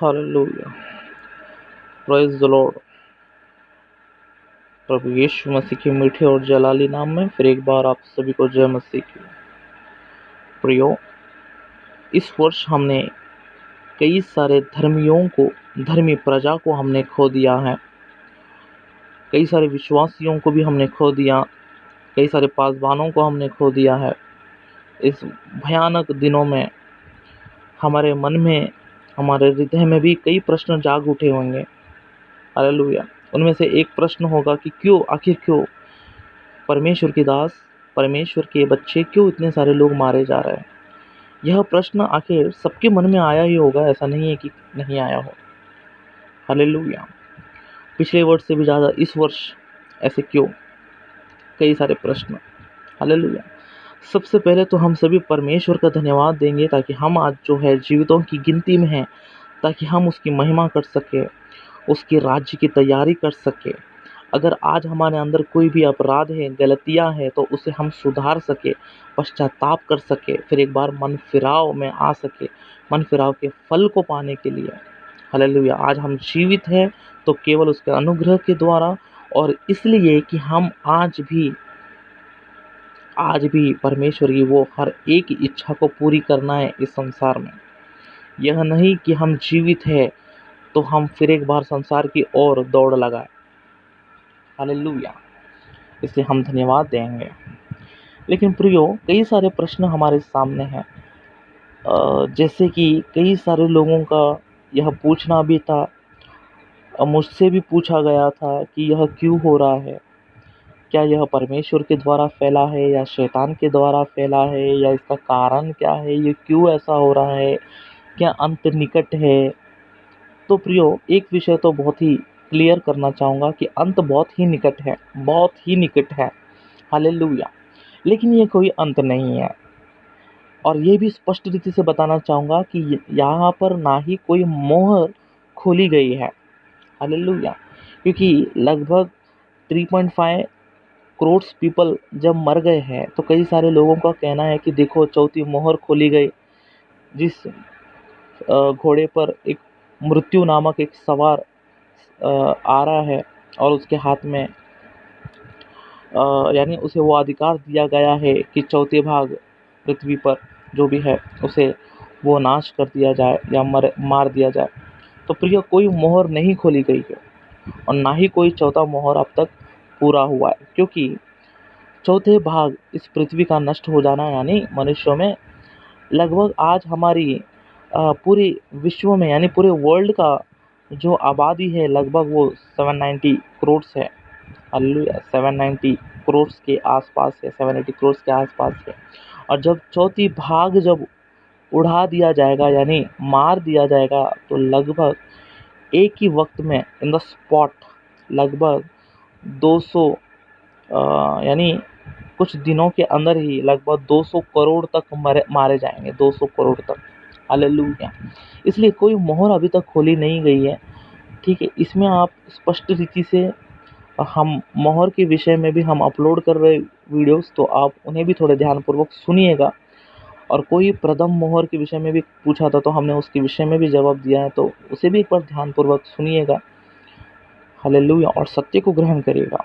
Hallelujah. Praise the lord. प्रभु यीशु मसीह के मीठे और जलाली नाम में फिर एक बार आप सभी को जय मसीह की। प्रियो, इस वर्ष हमने कई सारे धर्मी प्रजा को हमने खो दिया है। कई सारे विश्वासियों को भी हमने खो दिया। कई सारे पासवानों को हमने खो दिया है। इस भयानक दिनों में हमारे मन में, हमारे हृदय में भी कई प्रश्न जाग उठे होंगे। हालेलुया। उनमें से एक प्रश्न होगा कि आखिर क्यों परमेश्वर के दास, परमेश्वर के बच्चे, क्यों इतने सारे लोग मारे जा रहे हैं। यह प्रश्न आखिर सबके मन में आया ही होगा, ऐसा नहीं है कि नहीं आया हो। हालेलुया। पिछले वर्ष से भी ज़्यादा इस वर्ष ऐसे क्यों, कई सारे प्रश्न। हालेलुया। सबसे पहले तो हम सभी परमेश्वर का धन्यवाद देंगे ताकि हम आज जो है जीवितों की गिनती में हैं, ताकि हम उसकी महिमा कर सके, उसके राज्य की तैयारी कर सके। अगर आज हमारे अंदर कोई भी अपराध है, गलतियां है, तो उसे हम सुधार सके, पश्चाताप कर सके, फिर एक बार मन फिराव में आ सके, मन फिराव के फल को पाने के लिए। हालेलुया। आज हम जीवित हैं तो केवल उसके अनुग्रह के द्वारा, और इसलिए कि हम आज भी परमेश्वर की वो हर एक इच्छा को पूरी करना है इस संसार में। यह नहीं कि हम जीवित हैं तो हम फिर एक बार संसार की ओर दौड़ लगाए। हालेलुया। इसलिए हम धन्यवाद देंगे। लेकिन प्रियो, कई सारे प्रश्न हमारे सामने हैं, जैसे कि कई सारे लोगों का यह पूछना भी था, मुझसे भी पूछा गया था कि यह क्यों हो रहा है। क्या यह परमेश्वर के द्वारा फैला है या शैतान के द्वारा फैला है, या इसका कारण क्या है, ये क्यों ऐसा हो रहा है, क्या अंत निकट है। तो प्रियो, एक विषय तो बहुत ही क्लियर करना चाहूँगा कि अंत बहुत ही निकट है, बहुत ही निकट है। हालेलुया। लेकिन ये कोई अंत नहीं है। और ये भी स्पष्ट रीति से बताना चाहूँगा कि यहाँ पर ना ही कोई मोहर खोली गई है। हालेलुया। क्योंकि लगभग 3.5 करोड़ पीपल जब मर गए हैं, तो कई सारे लोगों का कहना है कि देखो चौथी मोहर खोली गई। जिस घोड़े पर एक मृत्यु नामक एक सवार आ रहा है, और उसके हाथ में यानी उसे वो अधिकार दिया गया है कि चौथे भाग पृथ्वी पर जो भी है उसे वो नाश कर दिया जाए या मार दिया जाए। तो प्रिय, कोई मोहर नहीं खोली गई है, और ना ही कोई चौथा मोहर अब तक पूरा हुआ है। क्योंकि चौथे भाग इस पृथ्वी का नष्ट हो जाना, यानी मनुष्यों में लगभग आज हमारी पूरे विश्व में, यानी पूरे वर्ल्ड का जो आबादी है, लगभग वो 790 करोड़ है। हालेलुया। 790 करोड़ के आसपास है, 780 करोड़ के आसपास है। और जब चौथी भाग जब उड़ा दिया जाएगा, यानी मार दिया जाएगा, तो लगभग एक ही वक्त में इन द स्पॉट लगभग 200 यानी कुछ दिनों के अंदर ही लगभग 200 करोड़ तक मारे जाएंगे, 200 करोड़ तक। हालेलुया। इसलिए कोई मोहर अभी तक खोली नहीं गई है। ठीक है, इसमें आप स्पष्ट रीति से, हम मोहर के विषय में भी हम अपलोड कर रहे वीडियोस, तो आप उन्हें भी थोड़े ध्यानपूर्वक सुनिएगा। और कोई प्रथम मोहर के विषय में भी पूछा था, तो हमने उसके विषय में भी जवाब दिया है, तो उसे भी एक बार ध्यानपूर्वक सुनिएगा। हालेलुया। और सत्य को ग्रहण करिएगा।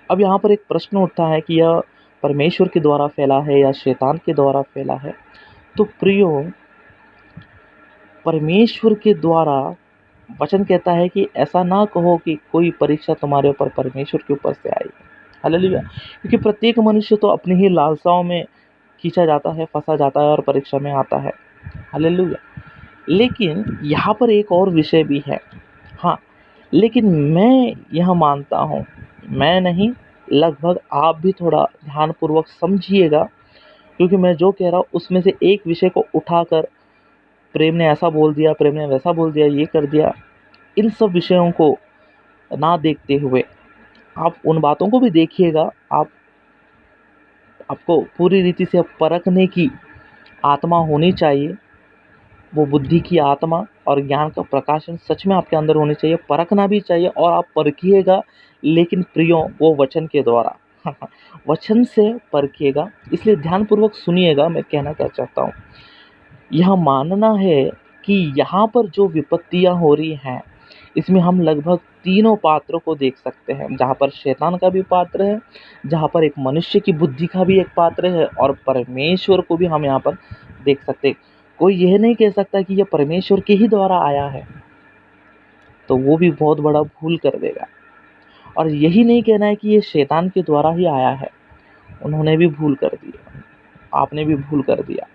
अब यहाँ पर एक प्रश्न उठता है कि यह परमेश्वर के द्वारा फैला है या शैतान के द्वारा फैला है। तो प्रियो, परमेश्वर के द्वारा वचन कहता है कि ऐसा ना कहो कि कोई परीक्षा तुम्हारे ऊपर परमेश्वर के ऊपर से आई है। हालेलुया। क्योंकि प्रत्येक मनुष्य तो अपनी ही लालसाओं में खींचा जाता है, फंसा जाता है और परीक्षा में आता है। हालेलुया। लेकिन यहाँ पर एक और विषय भी है। हाँ, लेकिन मैं यह मानता हूँ, मैं नहीं, लगभग आप भी थोड़ा ध्यानपूर्वक समझिएगा, क्योंकि मैं जो कह रहा हूँ उसमें से एक विषय को उठाकर प्रेम ने ऐसा बोल दिया, प्रेम ने वैसा बोल दिया, ये कर दिया, इन सब विषयों को ना देखते हुए आप उन बातों को भी देखिएगा। आपको पूरी रीति से परखने की आत्मा होनी चाहिए, वो बुद्धि की आत्मा और ज्ञान का प्रकाशन सच में आपके अंदर होनी चाहिए। परखना भी चाहिए, और आप परखिएगा, लेकिन प्रियो, वो वचन के द्वारा वचन से परखिएगा। इसलिए ध्यानपूर्वक सुनिएगा मैं कहना क्या चाहता हूँ। यह मानना है कि यहाँ पर जो विपत्तियाँ हो रही हैं, इसमें हम लगभग तीनों पात्रों को देख सकते हैं, जहाँ पर शैतान का भी पात्र है, जहाँ पर एक मनुष्य की बुद्धि का भी एक पात्र है, और परमेश्वर को भी हम यहाँ पर देख सकते हैं। कोई यह नहीं कह सकता कि यह परमेश्वर के ही द्वारा आया है, तो वो भी बहुत बड़ा भूल कर देगा। और यही नहीं कहना है कि ये शैतान के द्वारा ही आया है, उन्होंने भी भूल कर दिया, आपने भी भूल कर दिया।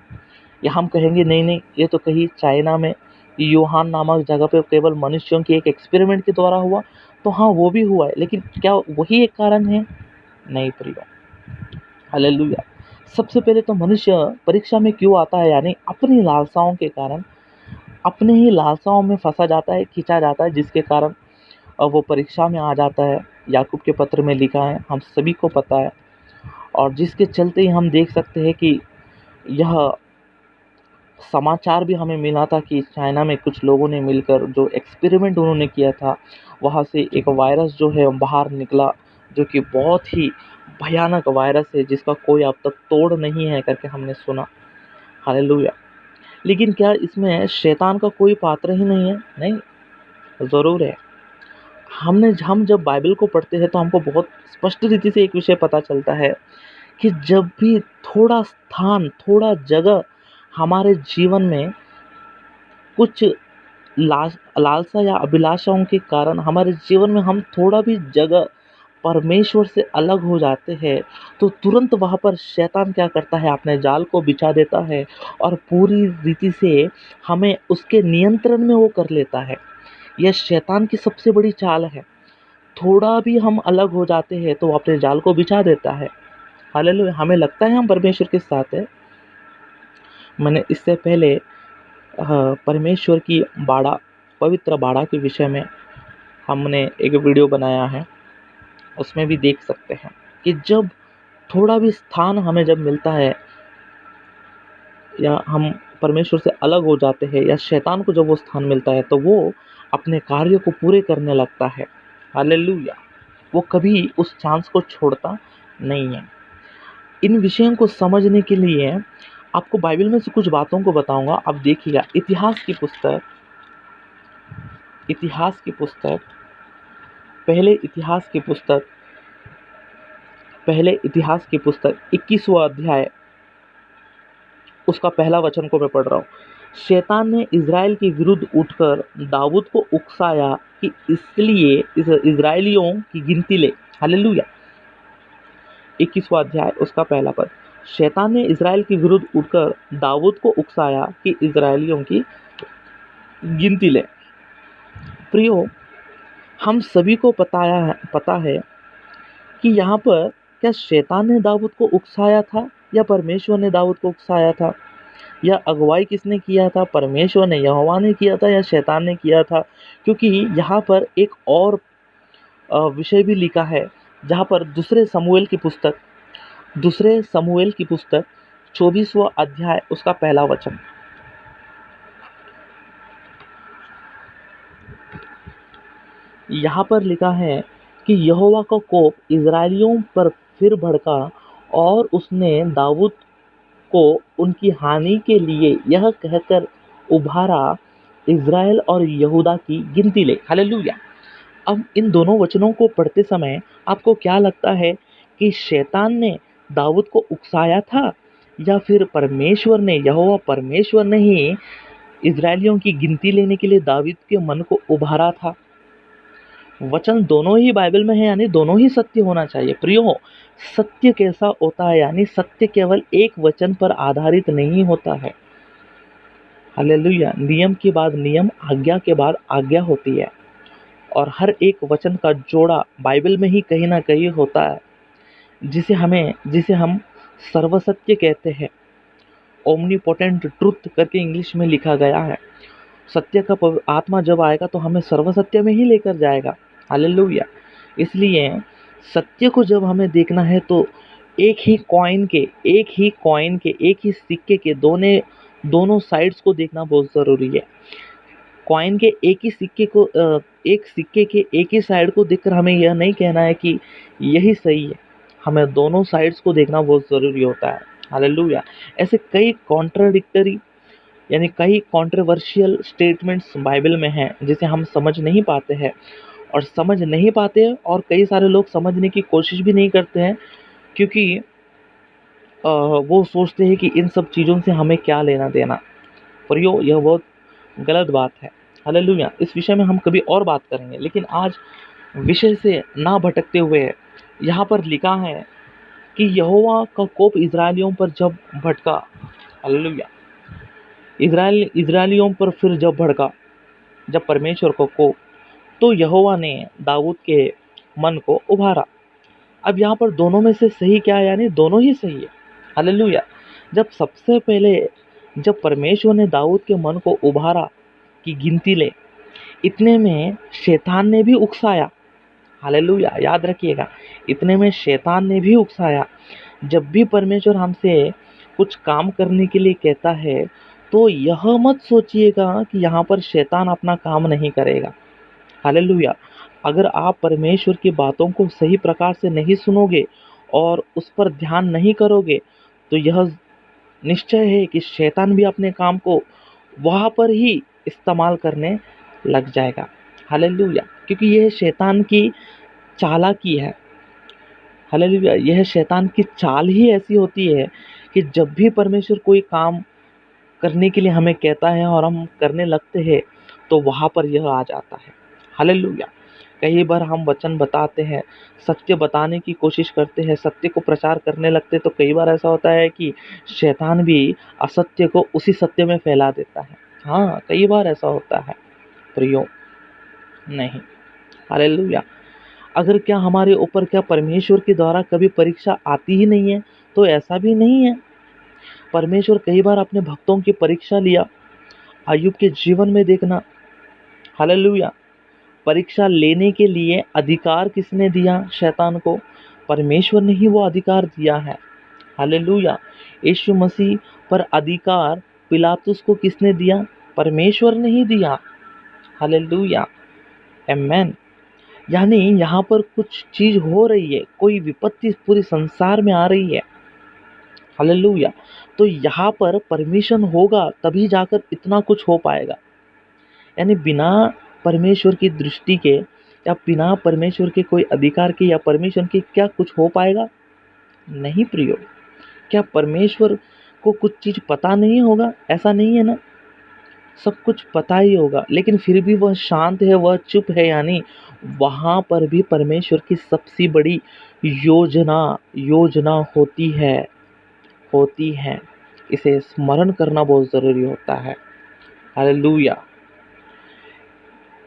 या हम कहेंगे नहीं नहीं, ये तो कहीं चाइना में यूहान नामक जगह पे केवल मनुष्यों के एक एक्सपेरिमेंट के द्वारा हुआ, तो हाँ वो भी हुआ है, लेकिन क्या वही एक कारण है? नहीं प्रिय, हालेलुया। सबसे पहले तो मनुष्य परीक्षा में क्यों आता है? यानी अपनी लालसाओं के कारण, अपने ही लालसाओं में फंसा जाता है, खींचा जाता है, जिसके कारण वो परीक्षा में आ जाता है। याकूब के पत्र में लिखा है, हम सभी को पता है, और जिसके चलते ही हम देख सकते हैं कि यह समाचार भी हमें मिला था कि चाइना में कुछ लोगों ने मिलकर जो एक्सपेरिमेंट उन्होंने किया था, वहाँ से एक वायरस जो है बाहर निकला, जो कि बहुत ही भयानक वायरस है, जिसका कोई अब तक तोड़ नहीं है करके हमने सुना। हालेलुया। लेकिन क्या इसमें शैतान का कोई पात्र ही नहीं है? नहीं, ज़रूर है। हम जब बाइबल को पढ़ते हैं तो हमको बहुत स्पष्ट रीति से एक विषय पता चलता है कि जब भी थोड़ा स्थान, थोड़ा जगह हमारे जीवन में कुछ लालसा या अभिलाषाओं के कारण हमारे जीवन में हम थोड़ा भी जगह परमेश्वर से अलग हो जाते हैं, तो तुरंत वहाँ पर शैतान क्या करता है? अपने जाल को बिछा देता है और पूरी रीति से हमें उसके नियंत्रण में वो कर लेता है। यह शैतान की सबसे बड़ी चाल है। थोड़ा भी हम अलग हो जाते हैं तो वो अपने जाल को बिछा देता है। हालेलुया। हमें लगता है हम परमेश्वर के साथ हैं। मैंने इससे पहले परमेश्वर की बाड़ा, पवित्र बाड़ा के विषय में हमने एक वीडियो बनाया है, उसमें भी देख सकते हैं कि जब थोड़ा भी स्थान हमें जब मिलता है, या हम परमेश्वर से अलग हो जाते हैं, या शैतान को जब वो स्थान मिलता है, तो वो अपने कार्य को पूरे करने लगता है। हालेलुया। वो कभी उस चांस को छोड़ता नहीं है। इन विषयों को समझने के लिए आपको बाइबल में से कुछ बातों को बताऊंगा। आप देखिएगा, इतिहास की पुस्तक, पहले इतिहास की पुस्तक 21वां अध्याय, उसका पहला वचन को मैं पढ़ रहा हूँ। शैतान ने इज़राइल के विरुद्ध उठकर दाऊद को उकसाया कि इसलिए इस इज़राइलियों की गिनती ले। हालेलुया। 21वां अध्याय उसका पहला पद। शैतान ने इज़राइल के विरुद्ध उठकर दाऊद को उकसाया कि इज़राइलियों की गिनती ले। प्रियो, हम सभी को पता है कि यहाँ पर क्या शैतान ने दाऊद को उकसाया था या परमेश्वर ने दाऊद को उकसाया था? या अगुवाई किसने किया था? परमेश्वर ने, यहोवा ने किया था, या शैतान ने किया था? क्योंकि यहाँ पर एक और विषय भी लिखा है, जहाँ पर दूसरे समूएल की पुस्तक 24वां अध्याय उसका पहला वचन। यहाँ पर लिखा है कि यहोवा का कोप इज़राइलियों पर फिर भड़का और उसने दाऊद को उनकी हानि के लिए यह कहकर उभारा, इज़राइल और यहूदा की गिनती ले। हालेलुया। अब इन दोनों वचनों को पढ़ते समय आपको क्या लगता है कि शैतान ने दाऊद को उकसाया था, या फिर परमेश्वर ने, यहोवा परमेश्वर ने ही इज़राइलियों की गिनती लेने के लिए दाऊद के मन को उभारा था? वचन दोनों ही बाइबल में है, यानी दोनों ही सत्य होना चाहिए। प्रियो, सत्य कैसा होता है? यानी सत्य केवल एक वचन पर आधारित नहीं होता है। हालेलुया। नियम के बाद नियम, आज्ञा के बाद आज्ञा होती है, और हर एक वचन का जोड़ा बाइबल में ही कहीं ना कहीं होता है, जिसे हम सर्वसत्य कहते हैं। ओमनीपोटेंट ट्रुथ करके इंग्लिश में लिखा गया है। सत्य का आत्मा जब आएगा तो हमें सर्वसत्य में ही लेकर जाएगा। हालेलुया। इसलिए सत्य को जब हमें देखना है तो एक ही सिक्के के दोनों साइड्स को देखना बहुत ज़रूरी है। कॉइन के एक सिक्के के एक ही साइड को देखकर हमें यह नहीं कहना है कि यही सही है। हमें दोनों साइड्स को देखना बहुत ज़रूरी होता है। हालेलुया। ऐसे कई कॉन्ट्राडिक्टरी यानी कई कंट्रोवर्शियल स्टेटमेंट्स बाइबल में हैं जिसे हम समझ नहीं पाते हैं, और समझ नहीं पाते हैं, और कई सारे लोग समझने की कोशिश भी नहीं करते हैं, क्योंकि वो सोचते हैं कि इन सब चीज़ों से हमें क्या लेना देना। पर यह बहुत गलत बात है। हालेलुया। इस विषय में हम कभी और बात करेंगे, लेकिन आज विषय से ना भटकते हुए यहाँ पर लिखा है कि यहोवा का कोप इज़राइलियों पर जब भड़का, हालेलुया, इज़राइलियों पर फिर जब भड़का, जब परमेश्वर को कोप, तो यहोवा ने दाऊद के मन को उभारा। अब यहाँ पर दोनों में से सही क्या है? यानी दोनों ही सही है। हालेलुया। जब सबसे पहले जब परमेश्वर ने दाऊद के मन को उभारा की गिनती ले, इतने में शैतान ने भी उकसाया। हालेलुया। याद रखिएगा, इतने में शैतान ने भी उकसाया। जब भी परमेश्वर हमसे कुछ काम करने के लिए कहता है, तो यह मत सोचिएगा कि यहाँ पर शैतान अपना काम नहीं करेगा। हालेलुया। अगर आप परमेश्वर की बातों को सही प्रकार से नहीं सुनोगे और उस पर ध्यान नहीं करोगे, तो यह निश्चय है कि शैतान भी अपने काम को वहाँ पर ही इस्तेमाल करने लग जाएगा। हालेलुया। क्योंकि यह शैतान की चालाकी है। हालेलुया। यह शैतान की चाल ही ऐसी होती है कि जब भी परमेश्वर कोई काम करने के लिए हमें कहता है और हम करने लगते हैं, तो वहाँ पर यह आ जाता है। हालेलुया। कई बार हम वचन बताते हैं, सत्य बताने की कोशिश करते हैं, सत्य को प्रचार करने लगते हैं, तो कई बार ऐसा होता है कि शैतान भी असत्य को उसी सत्य में फैला देता है। हाँ, कई बार ऐसा होता है। प्रियो, नहीं। हालेलुया। अगर क्या हमारे ऊपर क्या परमेश्वर के द्वारा कभी परीक्षा आती ही नहीं है? तो ऐसा भी नहीं है। परमेश्वर कई बार अपने भक्तों की परीक्षा लिया। अय्यूब के जीवन में देखना। हालेलुया। परीक्षा लेने के लिए अधिकार किसने दिया शैतान को? परमेश्वर ने ही वो अधिकार दिया है। हालेलुया। यीशु मसीह पर अधिकार पिलातुस को किसने दिया? परमेश्वर ने ही दिया। हालेलुया। आमेन। यानी यहाँ पर कुछ चीज हो रही है, कोई विपत्ति पूरी संसार में आ रही है। हालेलुया। तो यहाँ पर परमिशन होगा तभी जाकर इतना कुछ हो पाएगा। यानी बिना परमेश्वर की दृष्टि के या बिना परमेश्वर के कोई अधिकार के या परमिशन के क्या कुछ हो पाएगा? नहीं प्रियो। क्या परमेश्वर को कुछ चीज पता नहीं होगा? ऐसा नहीं है ना, सब कुछ पता ही होगा, लेकिन फिर भी वह शांत है, वह चुप है। यानी वहां पर भी परमेश्वर की सबसे बड़ी योजना होती है। इसे स्मरण करना बहुत जरूरी होता है। हालेलुया।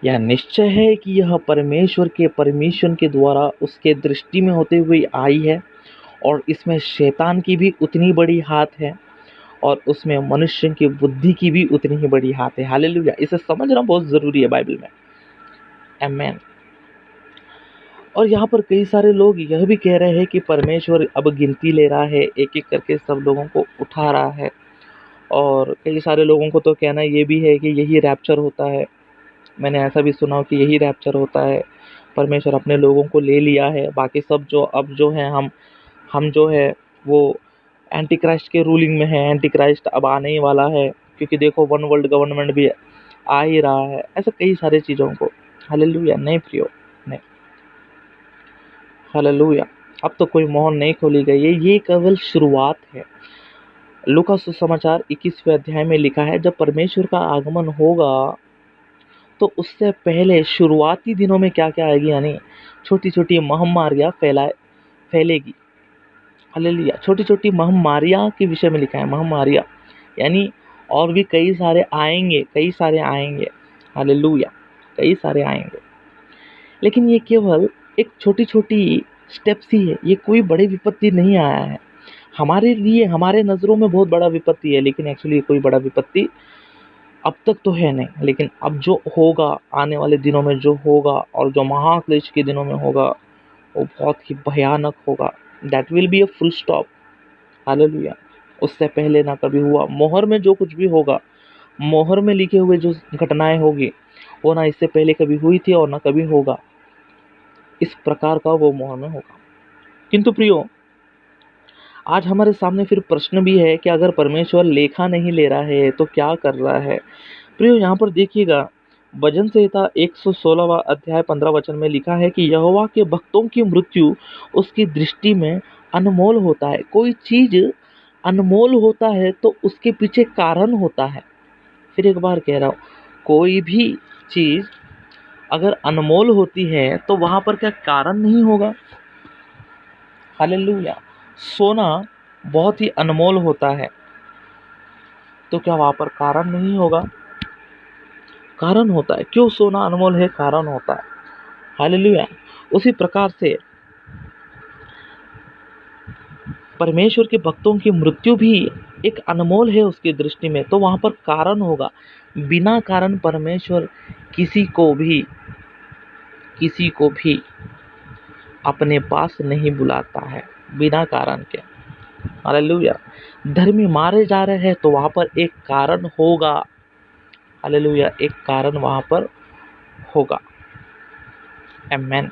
यह निश्चय है कि यह परमेश्वर के परमिशन के द्वारा उसके दृष्टि में होते हुए आई है, और इसमें शैतान की भी उतनी बड़ी हाथ है, और उसमें मनुष्य की बुद्धि की भी उतनी ही बड़ी हाथ है। हालेलुया। इसे समझना बहुत जरूरी है बाइबल में। आमेन। और यहाँ पर कई सारे लोग यह भी कह रहे हैं कि परमेश्वर अब गिनती ले रहा है, एक एक करके सब लोगों को उठा रहा है। और कई सारे लोगों को तो कहना ये भी है कि यही रैप्चर होता है। मैंने ऐसा भी सुना कि यही रैप्चर होता है, परमेश्वर अपने लोगों को ले लिया है, बाकी सब जो अब जो है हम जो है वो एंटी क्राइस्ट के रूलिंग में है। एंटी क्राइस्ट अब आने ही वाला है, क्योंकि देखो वन वर्ल्ड गवर्नमेंट भी आ ही रहा है। ऐसा कई सारे चीज़ों को। हालेलुया। नहीं प्रियो, नहीं। हालेलुया। अब तो कोई मोहर नहीं खोली गई है, ये केवल शुरुआत है। लूका सुसमाचार 21वें अध्याय में लिखा है, जब परमेश्वर का आगमन होगा तो उससे पहले शुरुआती दिनों में क्या क्या आएगी? यानी छोटी छोटी महामारियां फैलेगी। हालेलुया। छोटी छोटी महामारियां के विषय में लिखा है, महामारियां यानी और भी कई सारे आएंगे, कई सारे आएंगे। हालेलुया। कई सारे आएंगे, लेकिन ये केवल एक छोटी छोटी स्टेप्स ही है। ये कोई बड़ी विपत्ति नहीं आया है हमारे लिए। हमारे नज़रों में बहुत बड़ा विपत्ति है, लेकिन एक्चुअली कोई बड़ा विपत्ति अब तक तो है नहीं। लेकिन अब जो होगा, आने वाले दिनों में जो होगा, और जो महाक्लेश के दिनों में होगा, वो बहुत ही भयानक होगा। That will be a full stop. Hallelujah. उससे पहले ना कभी हुआ। मोहर में जो कुछ भी होगा, मोहर में लिखे हुए जो घटनाएं होगी, वो ना इससे पहले कभी हुई थी और ना कभी होगा। इस प्रकार का वो मोहर में होगा। किंतु प्रियो, आज हमारे सामने फिर प्रश्न भी है कि अगर परमेश्वर लेखा नहीं ले रहा है तो क्या कर रहा है। प्रियो, यहाँ पर देखिएगा, भजन संहिता 116वां अध्याय 15 वचन में लिखा है कि यहोवा के भक्तों की मृत्यु उसकी दृष्टि में अनमोल होता है। कोई चीज अनमोल होता है तो उसके पीछे कारण होता है। फिर एक बार कह रहा हूँ, कोई भी चीज अगर अनमोल होती है तो वहां पर क्या कारण नहीं होगा। हालेलुया। सोना बहुत ही अनमोल होता है, तो क्या वहां पर कारण नहीं होगा। कारण होता है। क्यों सोना अनमोल है, कारण होता है। हालेलुया। उसी प्रकार से परमेश्वर के भक्तों की मृत्यु भी एक अनमोल है उसकी दृष्टि में, तो वहां पर कारण होगा। बिना कारण परमेश्वर किसी को भी अपने पास नहीं बुलाता है, बिना कारण के। हालेलुया। धर्मी मारे जा रहे हैं तो वहां पर एक कारण होगा। हालेलुया। एक कारण वहां पर होगा। आमेन।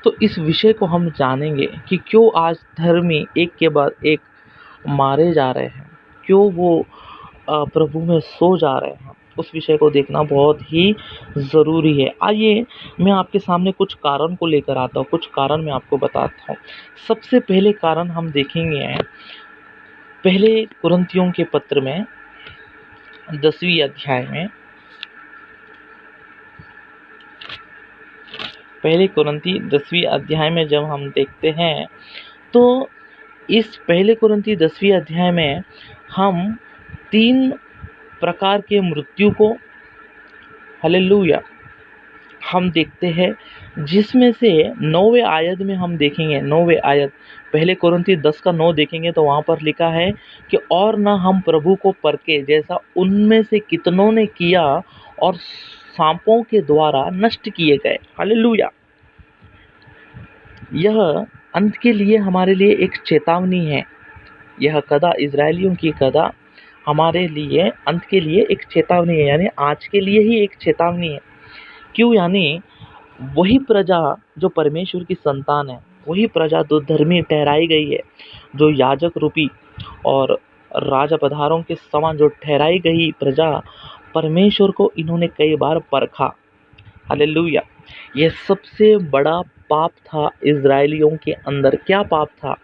तो इस विषय को हम जानेंगे कि क्यों आज धर्मी एक के बाद एक मारे जा रहे हैं, क्यों वो प्रभु में सो जा रहे हैं। उस विषय को देखना बहुत ही ज़रूरी है। आइए मैं आपके सामने कुछ कारण को लेकर आता हूँ, कुछ कारण मैं आपको बताता हूँ। सबसे पहले कारण हम देखेंगे पहले कुरिन्थियों के पत्र में 10वीं अध्याय में, पहले कुरिन्थी 10वीं अध्याय में जब हम देखते हैं तो इस पहले कुरिन्थी 10वीं अध्याय में हम 3 प्रकार के मृत्यु को, हालेलुया, हम देखते हैं, जिसमें से 9वें आयत में हम देखेंगे। 9वें आयत पहले कुरिन्थी 10 का 9 देखेंगे तो वहां पर लिखा है कि और न हम प्रभु को परखे जैसा उनमें से कितनों ने किया और सांपों के द्वारा नष्ट किए गए। हालेलुया। यह अंत के लिए हमारे लिए एक चेतावनी है। यह कदा, इजरायलियों की कदा हमारे लिए अंत के लिए एक चेतावनी है, यानी आज के लिए ही एक चेतावनी है। क्यों? यानी वही प्रजा जो परमेश्वर की संतान है, वही प्रजा जो धर्मी ठहराई गई है, जो याजक रूपी और राजा पधारों के समान जो ठहराई गई प्रजा, परमेश्वर को इन्होंने कई बार परखा। हालेलुया। यह सबसे बड़ा पाप था इजरायलियों के अंदर। क्या पाप था?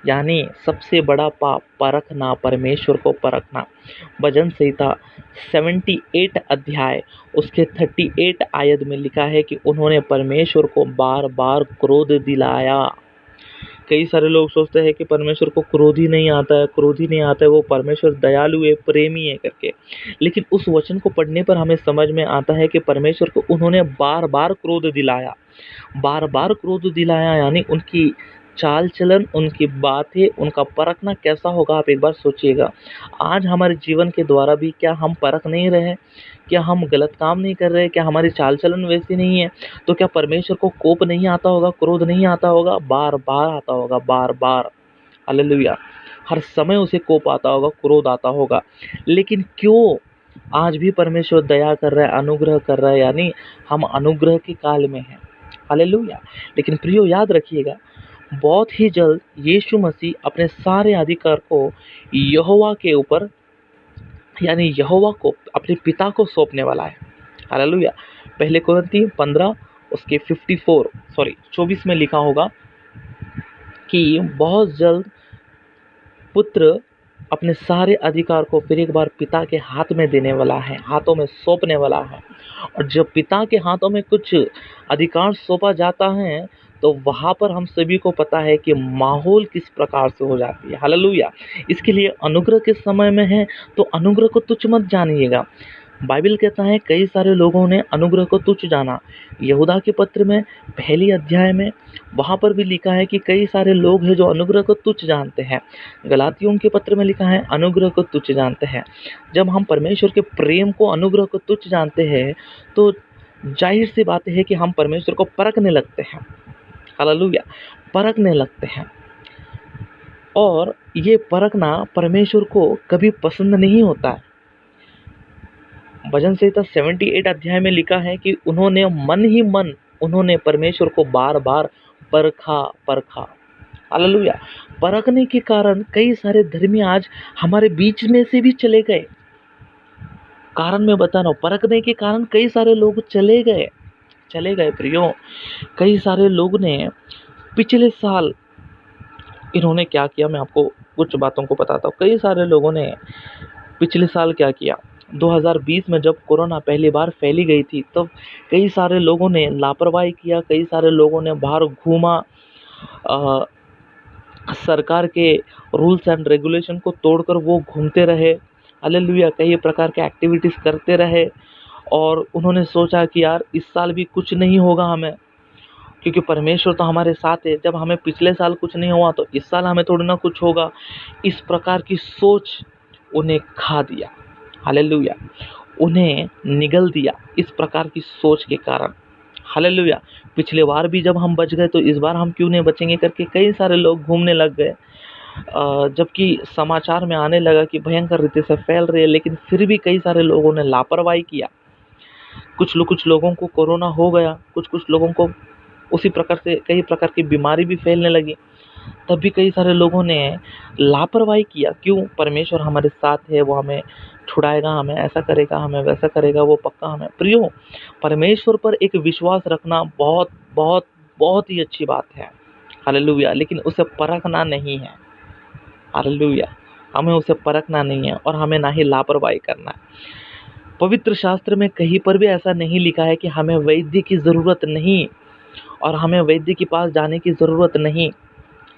यानी सबसे बड़ा पाप परखना, परमेश्वर को परखना। भजन संहिता 78 अध्याय उसके 38 आयत में लिखा है कि उन्होंने परमेश्वर को बार बार क्रोध दिलाया। कई सारे लोग सोचते हैं कि परमेश्वर को क्रोध ही नहीं आता है, क्रोध ही नहीं आता है, वो परमेश्वर दयालु है, प्रेमी है करके। लेकिन उस वचन को पढ़ने पर हमें समझ में आता है कि परमेश्वर को उन्होंने बार बार क्रोध दिलाया। बार बार क्रोध दिलाया यानी उनकी चाल चलन, उनकी बातें, उनका परखना कैसा होगा, आप एक बार सोचिएगा। आज हमारे जीवन के द्वारा भी क्या हम परख नहीं रहे? क्या हम गलत काम नहीं कर रहे? क्या हमारी चाल चलन वैसी नहीं है? तो क्या परमेश्वर को कोप नहीं आता होगा, क्रोध नहीं आता होगा? बार बार आता होगा, बार बार। हालेलुया। हर समय उसे कोप आता होगा, क्रोध आता होगा। लेकिन क्यों आज भी परमेश्वर दया कर रहा है, अनुग्रह कर रहा है, यानी हम अनुग्रह के काल में हैं। हालेलुया। लेकिन प्रियो, याद रखिएगा, बहुत ही जल्द यीशु मसीह अपने सारे अधिकार को यहोवा के ऊपर, यानी यहोवा को, अपने पिता को सौंपने वाला है। हालेलुया। पहले कुरिन्थी 15 उसके 24 में लिखा होगा कि बहुत जल्द पुत्र अपने सारे अधिकार को फिर एक बार पिता के हाथ में देने वाला है, हाथों में सौंपने वाला है। और जब पिता के हाथों में कुछ अधिकार सौंपा जाता है तो वहाँ पर हम सभी को पता है कि माहौल किस प्रकार से हो जाती है। हालेलुया। इसके लिए अनुग्रह के समय में है तो अनुग्रह को तुच्छ मत जानिएगा। बाइबल कहता है कई सारे लोगों ने अनुग्रह को तुच्छ जाना। यहूदा के पत्र में पहली अध्याय में वहाँ पर भी लिखा है कि कई सारे लोग हैं जो अनुग्रह को तुच्छ जानते हैं। गलातियों के पत्र में लिखा है अनुग्रह को तुच्छ जानते हैं। जब हम परमेश्वर के प्रेम को, अनुग्रह को तुच्छ जानते हैं तो जाहिर सी बात है कि हम परमेश्वर को परखने लगते हैं। हालेलुया। परखने लगते हैं। और ये परखना परमेश्वर को कभी पसंद नहीं होता है। भजन संहिता 78 अध्याय में लिखा है कि उन्होंने मन ही मन, उन्होंने परमेश्वर को बार बार परखा। हालेलुया। परखने के कारण कई सारे धर्मी आज हमारे बीच में से भी चले गए। कारण मैं बता रहा हूँ, परखने के कारण कई सारे लोग चले गए प्रियो। कई सारे लोग ने पिछले साल इन्होंने क्या किया, मैं आपको कुछ बातों को बताता हूँ। कई सारे लोगों ने पिछले साल क्या किया, 2020 में जब कोरोना पहली बार फैली गई थी, तब कई सारे लोगों ने लापरवाही किया, कई सारे लोगों ने बाहर घूमा, अ, सरकार के रूल्स एंड रेगुलेशन को तोड़कर वो घूमते रहे। हालेलुया। कई प्रकार के एक्टिविटीज़ करते रहे और उन्होंने सोचा कि यार इस साल भी कुछ नहीं होगा हमें, क्योंकि परमेश्वर तो हमारे साथ है। जब हमें पिछले साल कुछ नहीं हुआ तो इस साल हमें थोड़ी ना कुछ होगा। इस प्रकार की सोच उन्हें खा दिया। हालेलुया। उन्हें निगल दिया इस प्रकार की सोच के कारण। हालेलुया। पिछले बार भी जब हम बच गए तो इस बार हम क्यों नहीं बचेंगे करके कई सारे लोग घूमने लग गए। जबकि समाचार में आने लगा कि भयंकर रीति से फैल रही है, लेकिन फिर भी कई सारे लोगों ने लापरवाही किया। कुछ लोगों को कोरोना हो गया, कुछ लोगों को उसी प्रकार से कई प्रकार की बीमारी भी फैलने लगी। तब भी कई सारे लोगों ने लापरवाही किया। क्यों? परमेश्वर हमारे साथ है, वो हमें छुड़ाएगा, हमें ऐसा करेगा, हमें वैसा करेगा, वो पक्का हमें। प्रियो, परमेश्वर पर एक विश्वास रखना बहुत बहुत बहुत ही अच्छी बात है। हालेलुया। लेकिन उसे परखना नहीं है। हालेलुया। हमें उसे परखना नहीं है और हमें ना ही लापरवाही करना है। पवित्र शास्त्र में कहीं पर भी ऐसा नहीं लिखा है कि हमें वैद्य की ज़रूरत नहीं और हमें वैद्य के पास जाने की ज़रूरत नहीं।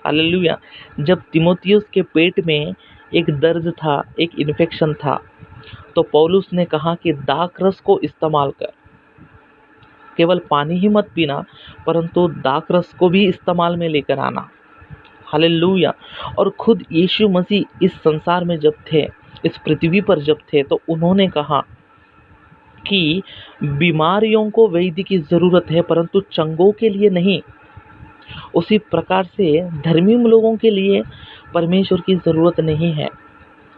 हालेलुया। जब तीमुथियुस के पेट में एक दर्द था, एक इन्फेक्शन था, तो पौलुस ने कहा कि दाखरस को इस्तेमाल कर। केवल पानी ही मत पीना, परंतु दाखरस को भी इस्तेमाल में लेकर आना। हालेलुया। और खुद यीशु मसीह इस संसार में जब थे, इस पृथ्वी पर जब थे, तो उन्होंने कहा कि बीमारियों को वैद्य की ज़रूरत है, परंतु चंगों के लिए नहीं। उसी प्रकार से धर्मी लोगों के लिए परमेश्वर की ज़रूरत नहीं है,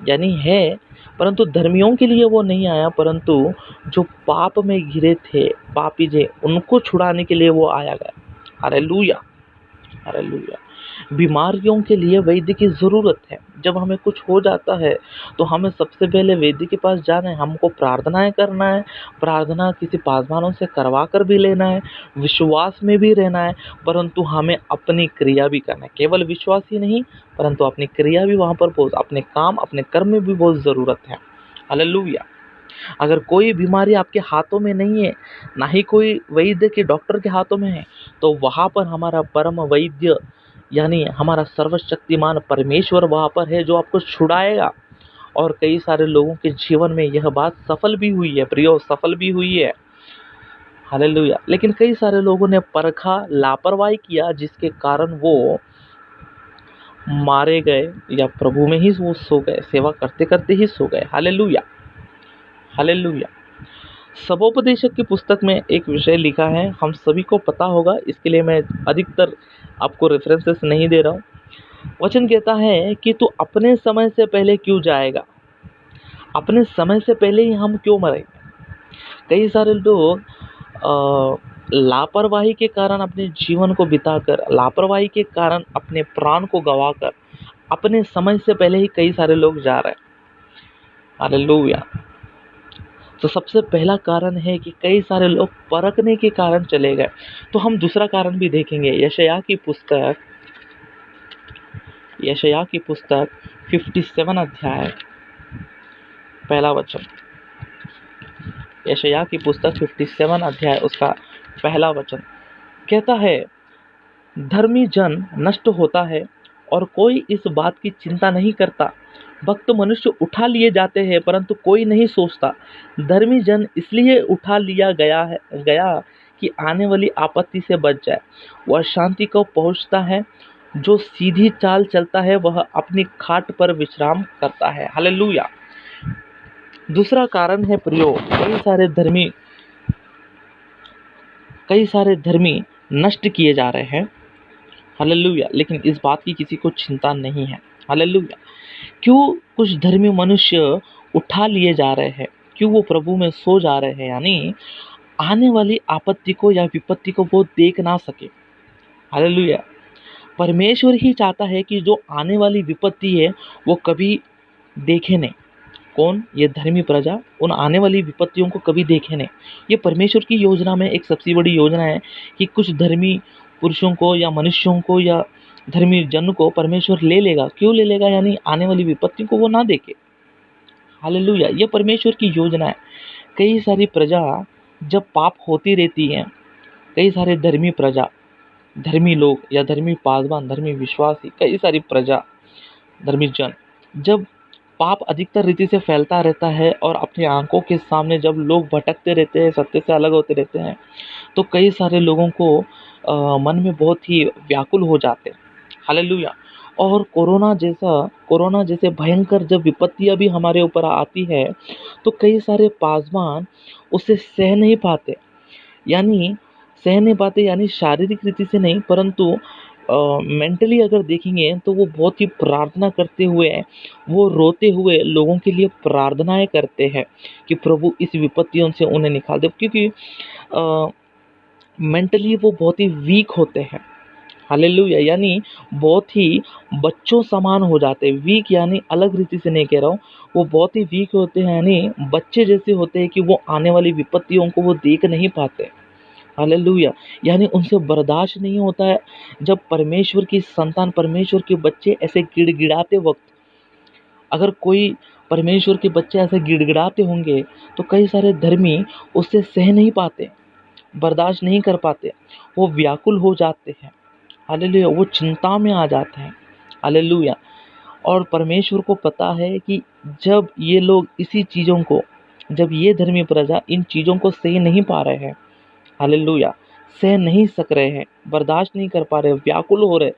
यानी है, परंतु धर्मियों के लिए वो नहीं आया, परंतु जो पाप में घिरे थे, पापी थे, उनको छुड़ाने के लिए वो आया गया। हालेलुया। हालेलुया। बीमारियों के लिए वैद्य की ज़रूरत है। जब हमें कुछ हो जाता है तो हमें सबसे पहले वैद्य के पास जाना है, हमको प्रार्थनाएं करना है, प्रार्थना किसी पासवानों से करवा कर भी लेना है, विश्वास में भी रहना है, परंतु हमें अपनी क्रिया भी करना है। केवल विश्वास ही नहीं, परंतु अपनी क्रिया भी वहाँ पर बहुत, अपने काम, अपने कर्म में भी बहुत ज़रूरत है। हालेलुया। अगर कोई बीमारी आपके हाथों में नहीं है, ना ही कोई वैद्य के डॉक्टर के हाथों में है, तो वहाँ पर हमारा परम वैद्य यानी हमारा सर्वशक्तिमान परमेश्वर वहाँ पर है, जो आपको छुड़ाएगा। और कई सारे लोगों के जीवन में यह बात सफल भी हुई है प्रियो, सफल भी हुई है। हालेलुया। लेकिन कई सारे लोगों ने परखा, लापरवाही किया, जिसके कारण वो मारे गए या प्रभु में ही वो सो गए, सेवा करते करते ही सो गए। हालेलुया। हालेलुया। सबोपदेशक की पुस्तक में एक विषय लिखा है, हम सभी को पता होगा, इसके लिए मैं अधिकतर आपको रेफरेंसेस नहीं दे रहा हूँ। वचन कहता है कि तू अपने समय से पहले क्यों जाएगा, अपने समय से पहले ही हम क्यों मरेंगे। कई सारे लोग लापरवाही के कारण अपने जीवन को बिताकर, लापरवाही के कारण अपने प्राण को गंवाकर, अपने समय से पहले ही कई सारे लोग जा रहे हैं। हालेलुया। तो सबसे पहला कारण है कि कई सारे लोग परखने के कारण चले गए। तो हम दूसरा कारण भी देखेंगे। यशायाह की पुस्तक 57 अध्याय पहला वचन। यशायाह की पुस्तक 57 अध्याय उसका पहला वचन कहता है, धर्मी जन नष्ट होता है और कोई इस बात की चिंता नहीं करता। भक्त मनुष्य उठा लिए जाते हैं, परंतु कोई नहीं सोचता। धर्मी जन इसलिए उठा लिया गया कि आने वाली आपत्ति से बच जाए। वह शांति को पहुंचता है, जो सीधी चाल चलता है वह अपनी खाट पर विश्राम करता है। हालेलुया। दूसरा कारण है प्रियो, कई सारे धर्मी नष्ट किए जा रहे हैं। हालेलुया। लेकिन इस बात की किसी को चिंता नहीं है। हालेलुया। क्यों कुछ धर्मी मनुष्य उठा लिए जा रहे हैं, क्यों वो प्रभु में सो जा रहे हैं, यानी आने वाली आपत्ति को या विपत्ति को वो देख ना सके। हालेलुया। परमेश्वर ही चाहता है कि जो आने वाली विपत्ति है वो कभी देखे नहीं। कौन? ये धर्मी प्रजा उन आने वाली विपत्तियों को कभी देखे नहीं। ये परमेश्वर की योजना में एक सबसे बड़ी योजना है कि कुछ धर्मी पुरुषों को या मनुष्यों को या धर्मी जन को परमेश्वर ले लेगा। क्यों ले लेगा? यानी आने वाली विपत्ति को वो ना देखे। हालेलुया! ये परमेश्वर की योजना है। कई सारी प्रजा जब पाप होती रहती है, कई सारे धर्मी प्रजा, धर्मी लोग या धर्मी पासवान, धर्मी विश्वासी, कई सारी प्रजा, धर्मी जन, जब पाप अधिकतर रीति से फैलता रहता है और अपनी आंखों के सामने जब लोग भटकते रहते हैं, सत्य से अलग होते रहते हैं, तो कई सारे लोगों को मन में बहुत ही व्याकुल हो जाते हैं। हालेलुया! और कोरोना जैसे भयंकर जब विपत्तियां भी हमारे ऊपर आती है, तो कई सारे पासवान उसे सह नहीं पाते। यानी शारीरिक रीति से नहीं, परंतु मेंटली अगर देखेंगे तो वो बहुत ही प्रार्थना करते हुए, वो रोते हुए लोगों के लिए प्रार्थनाएं करते हैं कि प्रभु इस विपत्तियों से उन्हें निकाल दे, क्योंकि मेंटली वो बहुत ही वीक होते हैं। हालेलुया! यानी बहुत ही बच्चों समान हो जाते हैं। वीक यानी अलग रीति से नहीं कह रहा हूँ, वो बहुत ही वीक होते हैं, यानी बच्चे जैसे होते हैं कि वो आने वाली विपत्तियों को वो देख नहीं पाते। हालेलुया! यानी उनसे बर्दाश्त नहीं होता है जब परमेश्वर की संतान, परमेश्वर के बच्चे ऐसे गिड़गिड़ाते वक्त, अगर कोई परमेश्वर के बच्चे ऐसे गिड़गिड़ाते होंगे तो कई सारे धर्मी उससे सह नहीं पाते, बर्दाश्त नहीं कर पाते, वो व्याकुल हो जाते हैं। हालेलुया! वो चिंता में आ जाते हैं। हालेलुया! और परमेश्वर को पता है कि जब ये लोग जब ये धर्मी प्रजा इन चीज़ों को सह नहीं पा रहे हैं, हालेलुया, सह नहीं सक रहे हैं, बर्दाश्त नहीं कर पा रहे, व्याकुल हो रहे,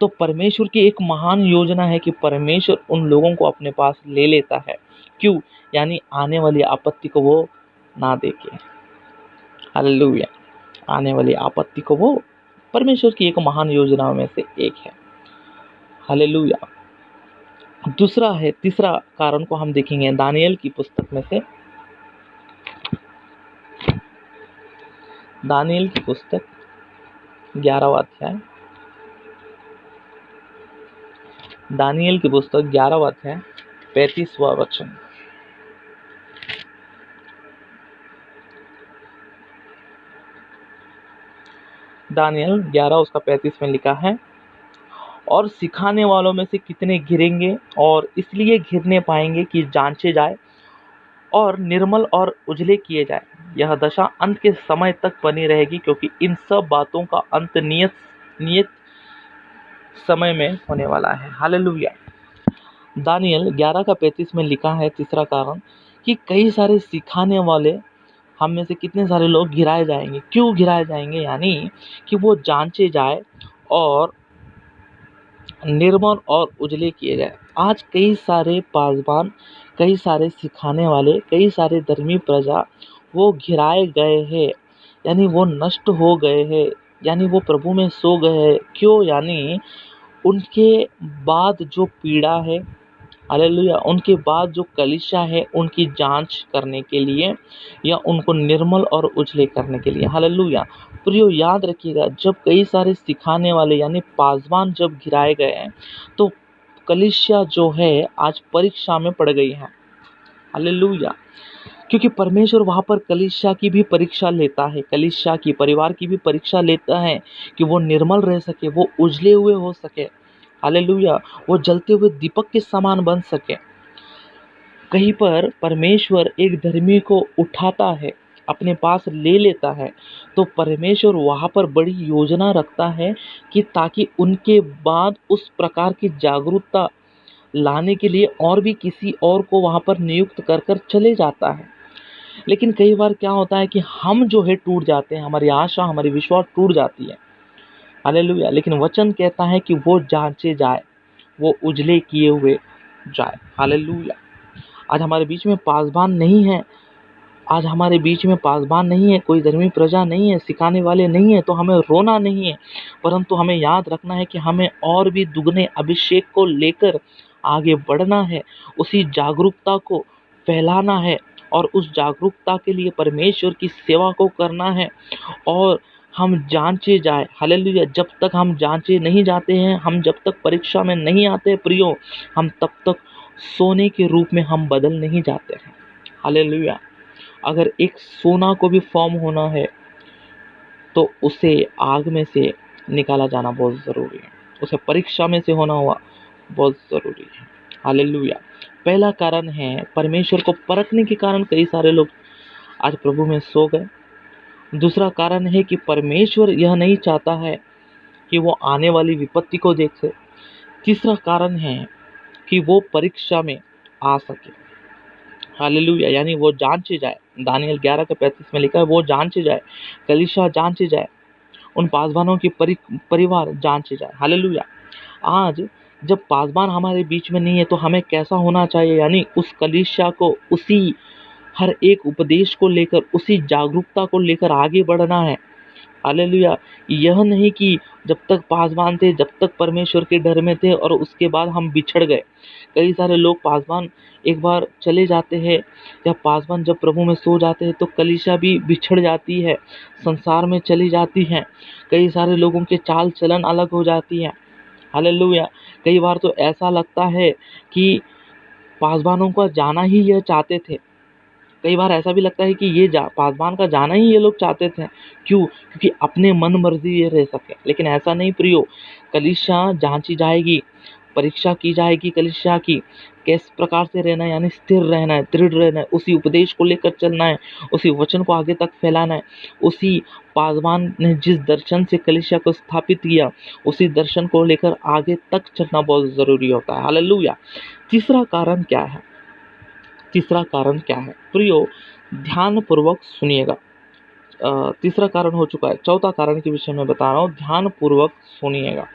तो परमेश्वर की एक महान योजना है कि परमेश्वर उन लोगों को अपने पास ले लेता है। क्यों? यानी आने वाली आपत्ति को वो ना देखे। हालेलुया! आने वाली आपत्ति को वो, परमेश्वर की एक महान योजनाओं में से एक है। हालेलुया! तीसरा कारण को हम देखेंगे दानियेल की पुस्तक में से। दानियेल की पुस्तक 11वां अध्याय, दानियेल की पुस्तक 11वां अध्याय 35वां वचन। दानियेल 11 उसका 35 में लिखा है, और सिखाने वालों में से कितने गिरेंगे और इसलिए गिरने पाएंगे कि जांचे जाए और निर्मल और उजले किए जाए। यह दशा अंत के समय तक बनी रहेगी, क्योंकि इन सब बातों का अंत नियत समय में होने वाला है। हालेलुया! दानियेल 11 का 35 में लिखा है तीसरा कारण कि कई सारे सिखाने वाले हम में से कितने सारे लोग गिराए जाएंगे। क्यों गिराए जाएंगे? यानी कि वो जांचे जाए और निर्मल और उजले किए जाए। आज कई सारे पासवान, कई सारे सिखाने वाले, कई सारे धर्मी प्रजा वो घिराए गए हैं, यानी वो नष्ट हो गए हैं, यानी वो प्रभु में सो गए हैं। क्यों? यानी उनके बाद जो पीड़ा है, हालेलुया, उनके बाद जो कलीसिया है, उनकी जांच करने के लिए या उनको निर्मल और उजले करने के लिए। हालेलुया! प्रियो, याद रखिएगा, जब कई सारे सिखाने वाले यानी पासवान जब गिराए गए हैं, तो कलीसिया जो है आज परीक्षा में पड़ गई है। हालेलुया! क्योंकि परमेश्वर वहाँ पर कलीसिया की भी परीक्षा लेता है, कलीसिया की, परिवार की भी परीक्षा लेता है कि वो निर्मल रह सके, वो उजले हुए हो सके। हालेलुया! वो जलते हुए दीपक के समान बन सके। कहीं पर परमेश्वर एक धर्मी को उठाता है, अपने पास ले लेता है, तो परमेश्वर वहाँ पर बड़ी योजना रखता है कि ताकि उनके बाद उस प्रकार की जागरूकता लाने के लिए और भी किसी और को वहाँ पर नियुक्त कर कर चले जाता है। लेकिन कई बार क्या होता है कि हम जो है टूट जाते हैं, हमारी आशा, हमारी विश्वास टूट जाती है। हालेलुया! लेकिन वचन कहता है कि वो जांचे जाए, वो उजले किए हुए जाए। हालेलुया! आज हमारे बीच में पासवान नहीं है, आज हमारे बीच में पासवान नहीं है, कोई धर्मी प्रजा नहीं है, सिखाने वाले नहीं है, तो हमें रोना नहीं है, परंतु हमें याद रखना है कि हमें और भी दुगने अभिषेक को लेकर आगे बढ़ना है, उसी जागरूकता को फैलाना है और उस जागरूकता के लिए परमेश्वर की सेवा को करना है और हम जांचे जाए। हालेलुया। जब तक हम जांचे नहीं जाते हैं, हम जब तक परीक्षा में नहीं आते प्रियो, हम तब तक सोने के रूप में हम बदल नहीं जाते हैं। हालेलुया। अगर एक सोना को भी फॉर्म होना है तो उसे आग में से निकाला जाना बहुत ज़रूरी है, उसे परीक्षा में से होना हुआ बहुत ज़रूरी है। हालेलुया। पहला कारण है परमेश्वर को परखने के कारण कई सारे लोग आज प्रभु में सो गए। दूसरा कारण है कि परमेश्वर यह नहीं चाहता है कि वो आने वाली विपत्ति को देखे। तीसरा कारण है कि वो परीक्षा में आ सके। हालेलुया। यानी वो जांचे जाए। दानियल 11:35 में लिखा है, वो जांचे जाए, कलीसिया जांचे जाए, उन पासवानों की परिवार जांचे जाए। हालेलुया। आज जब पासवान हमारे बीच में नहीं है तो हमें कैसा होना चाहिए? यानी उस कलीसिया को उसी हर एक उपदेश को लेकर, उसी जागरूकता को लेकर आगे बढ़ना है। हालेलुया। यह नहीं कि जब तक पासवान थे, जब तक परमेश्वर के डर में थे और उसके बाद हम बिछड़ गए। कई सारे लोग पासवान एक बार चले जाते हैं या पासवान जब प्रभु में सो जाते हैं तो कलीसिया भी बिछड़ जाती है, संसार में चली जाती है। कई सारे लोगों के चाल चलन अलग हो जाती है। हालेलुया। कई बार तो ऐसा लगता है कि पासवानों का जाना ही यह चाहते थे। कई बार ऐसा भी लगता है कि ये पासवान का जाना ही ये लोग चाहते थे। क्यों? क्योंकि अपने मन मर्जी ये रह सके। लेकिन ऐसा नहीं प्रियो। कलीसिया जांची जाएगी, परीक्षा की जाएगी कलीसिया की, किस प्रकार से रहना है, यानी स्थिर रहना है, दृढ़ रहना है, उसी उपदेश को लेकर चलना है, उसी वचन को आगे तक फैलाना है। उसी पासवान ने जिस दर्शन से कलीसिया को स्थापित किया, उसी दर्शन को लेकर आगे तक चलना बहुत जरूरी होता है। हालेलुया। तीसरा कारण क्या है? तीसरा कारण क्या है प्रियो? ध्यान पूर्वक सुनिएगा। तीसरा कारण हो चुका है। चौथा कारण के विषय में बता रहा हूँ, ध्यान पूर्वक सुनिएगा।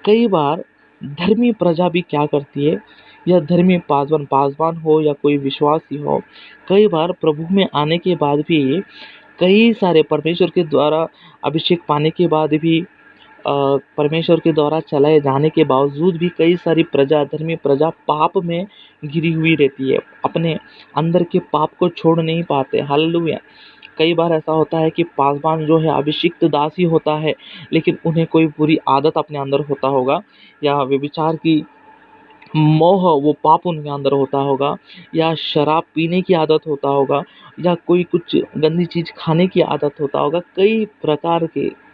कई बार धर्मी प्रजा भी क्या करती है, या धर्मी पासवान हो या कोई विश्वासी हो, कई बार प्रभु में आने के बाद भी, कई सारे परमेश्वर के द्वारा अभिषेक पाने के बाद भी, परमेश्वर के द्वारा चलाए जाने के बावजूद भी कई सारी प्रजा, धर्मी प्रजा पाप में घिरी हुई रहती है, अपने अंदर के पाप को छोड़ नहीं पाते। हालेलुया। कई बार ऐसा होता है कि पासवान जो है अभिषिक्त दास ही होता है, लेकिन उन्हें कोई बुरी आदत अपने अंदर होता होगा, या व्यभिचार की मोह, वो पाप उनके अंदर होता होगा, या शराब पीने की आदत होता होगा, या कोई कुछ गंदी चीज खाने की आदत होता होगा। कई प्रकार के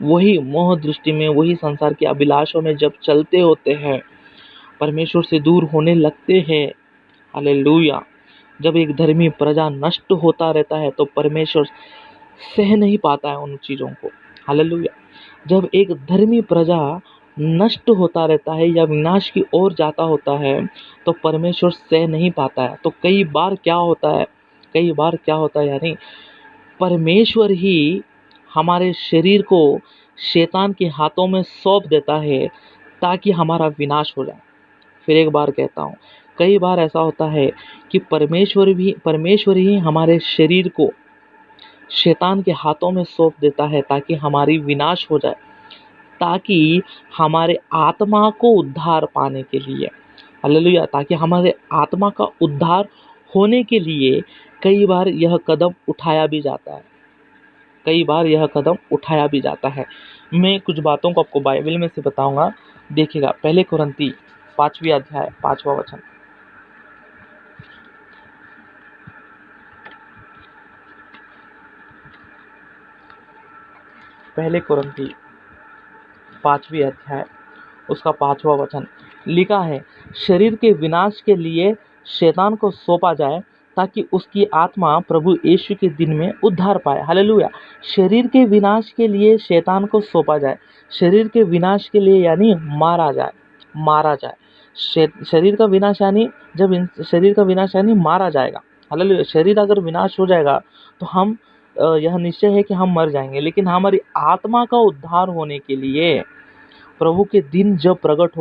वही मोह दृष्टि में, वही संसार की अभिलाषों में जब चलते होते हैं, परमेश्वर से दूर होने लगते हैं। हालेलुया। जब एक धर्मी प्रजा नष्ट होता रहता है तो परमेश्वर सह नहीं पाता है उन चीजों को। हालेलुया। जब एक धर्मी प्रजा नष्ट होता रहता है या विनाश की ओर जाता होता है तो परमेश्वर सह नहीं पाता है। तो कई बार क्या होता है, यानी परमेश्वर ही हमारे शरीर को शैतान के हाथों में सौंप देता है ताकि हमारा विनाश हो जाए। फिर एक बार कहता हूँ, कई बार ऐसा होता है कि परमेश्वर ही हमारे शरीर को शैतान के हाथों में सौंप देता है ताकि हमारी विनाश हो जाए, ताकि हमारे आत्मा को उद्धार पाने के लिए, हालेलुया, ताकि हमारे आत्मा का उद्धार होने के लिए कई बार यह कदम उठाया भी जाता है। मैं कुछ बातों को आपको बाइबल में से बताऊंगा। देखिएगा, पहले कुरिन्थी 5वीं अध्याय 5वां वचन। पहले कुरिन्थी 5वीं अध्याय उसका 5वां वचन लिखा है, शरीर के विनाश के लिए शैतान को सौंपा जाए ताकि उसकी आत्मा प्रभु यीशु के दिन में उद्धार पाए। हालेलुया। शरीर के विनाश के लिए शैतान को सौंपा जाए। शरीर के विनाश के लिए यानी मारा जाए। शरीर का विनाश यानी शरीर का विनाश यानी मारा जाएगा। हालेलुया। शरीर अगर विनाश हो जाएगा तो हम यह निश्चय है कि हम मर जाएंगे, लेकिन हमारी आत्मा का उद्धार होने के लिए प्रभु का दिन जब प्रकट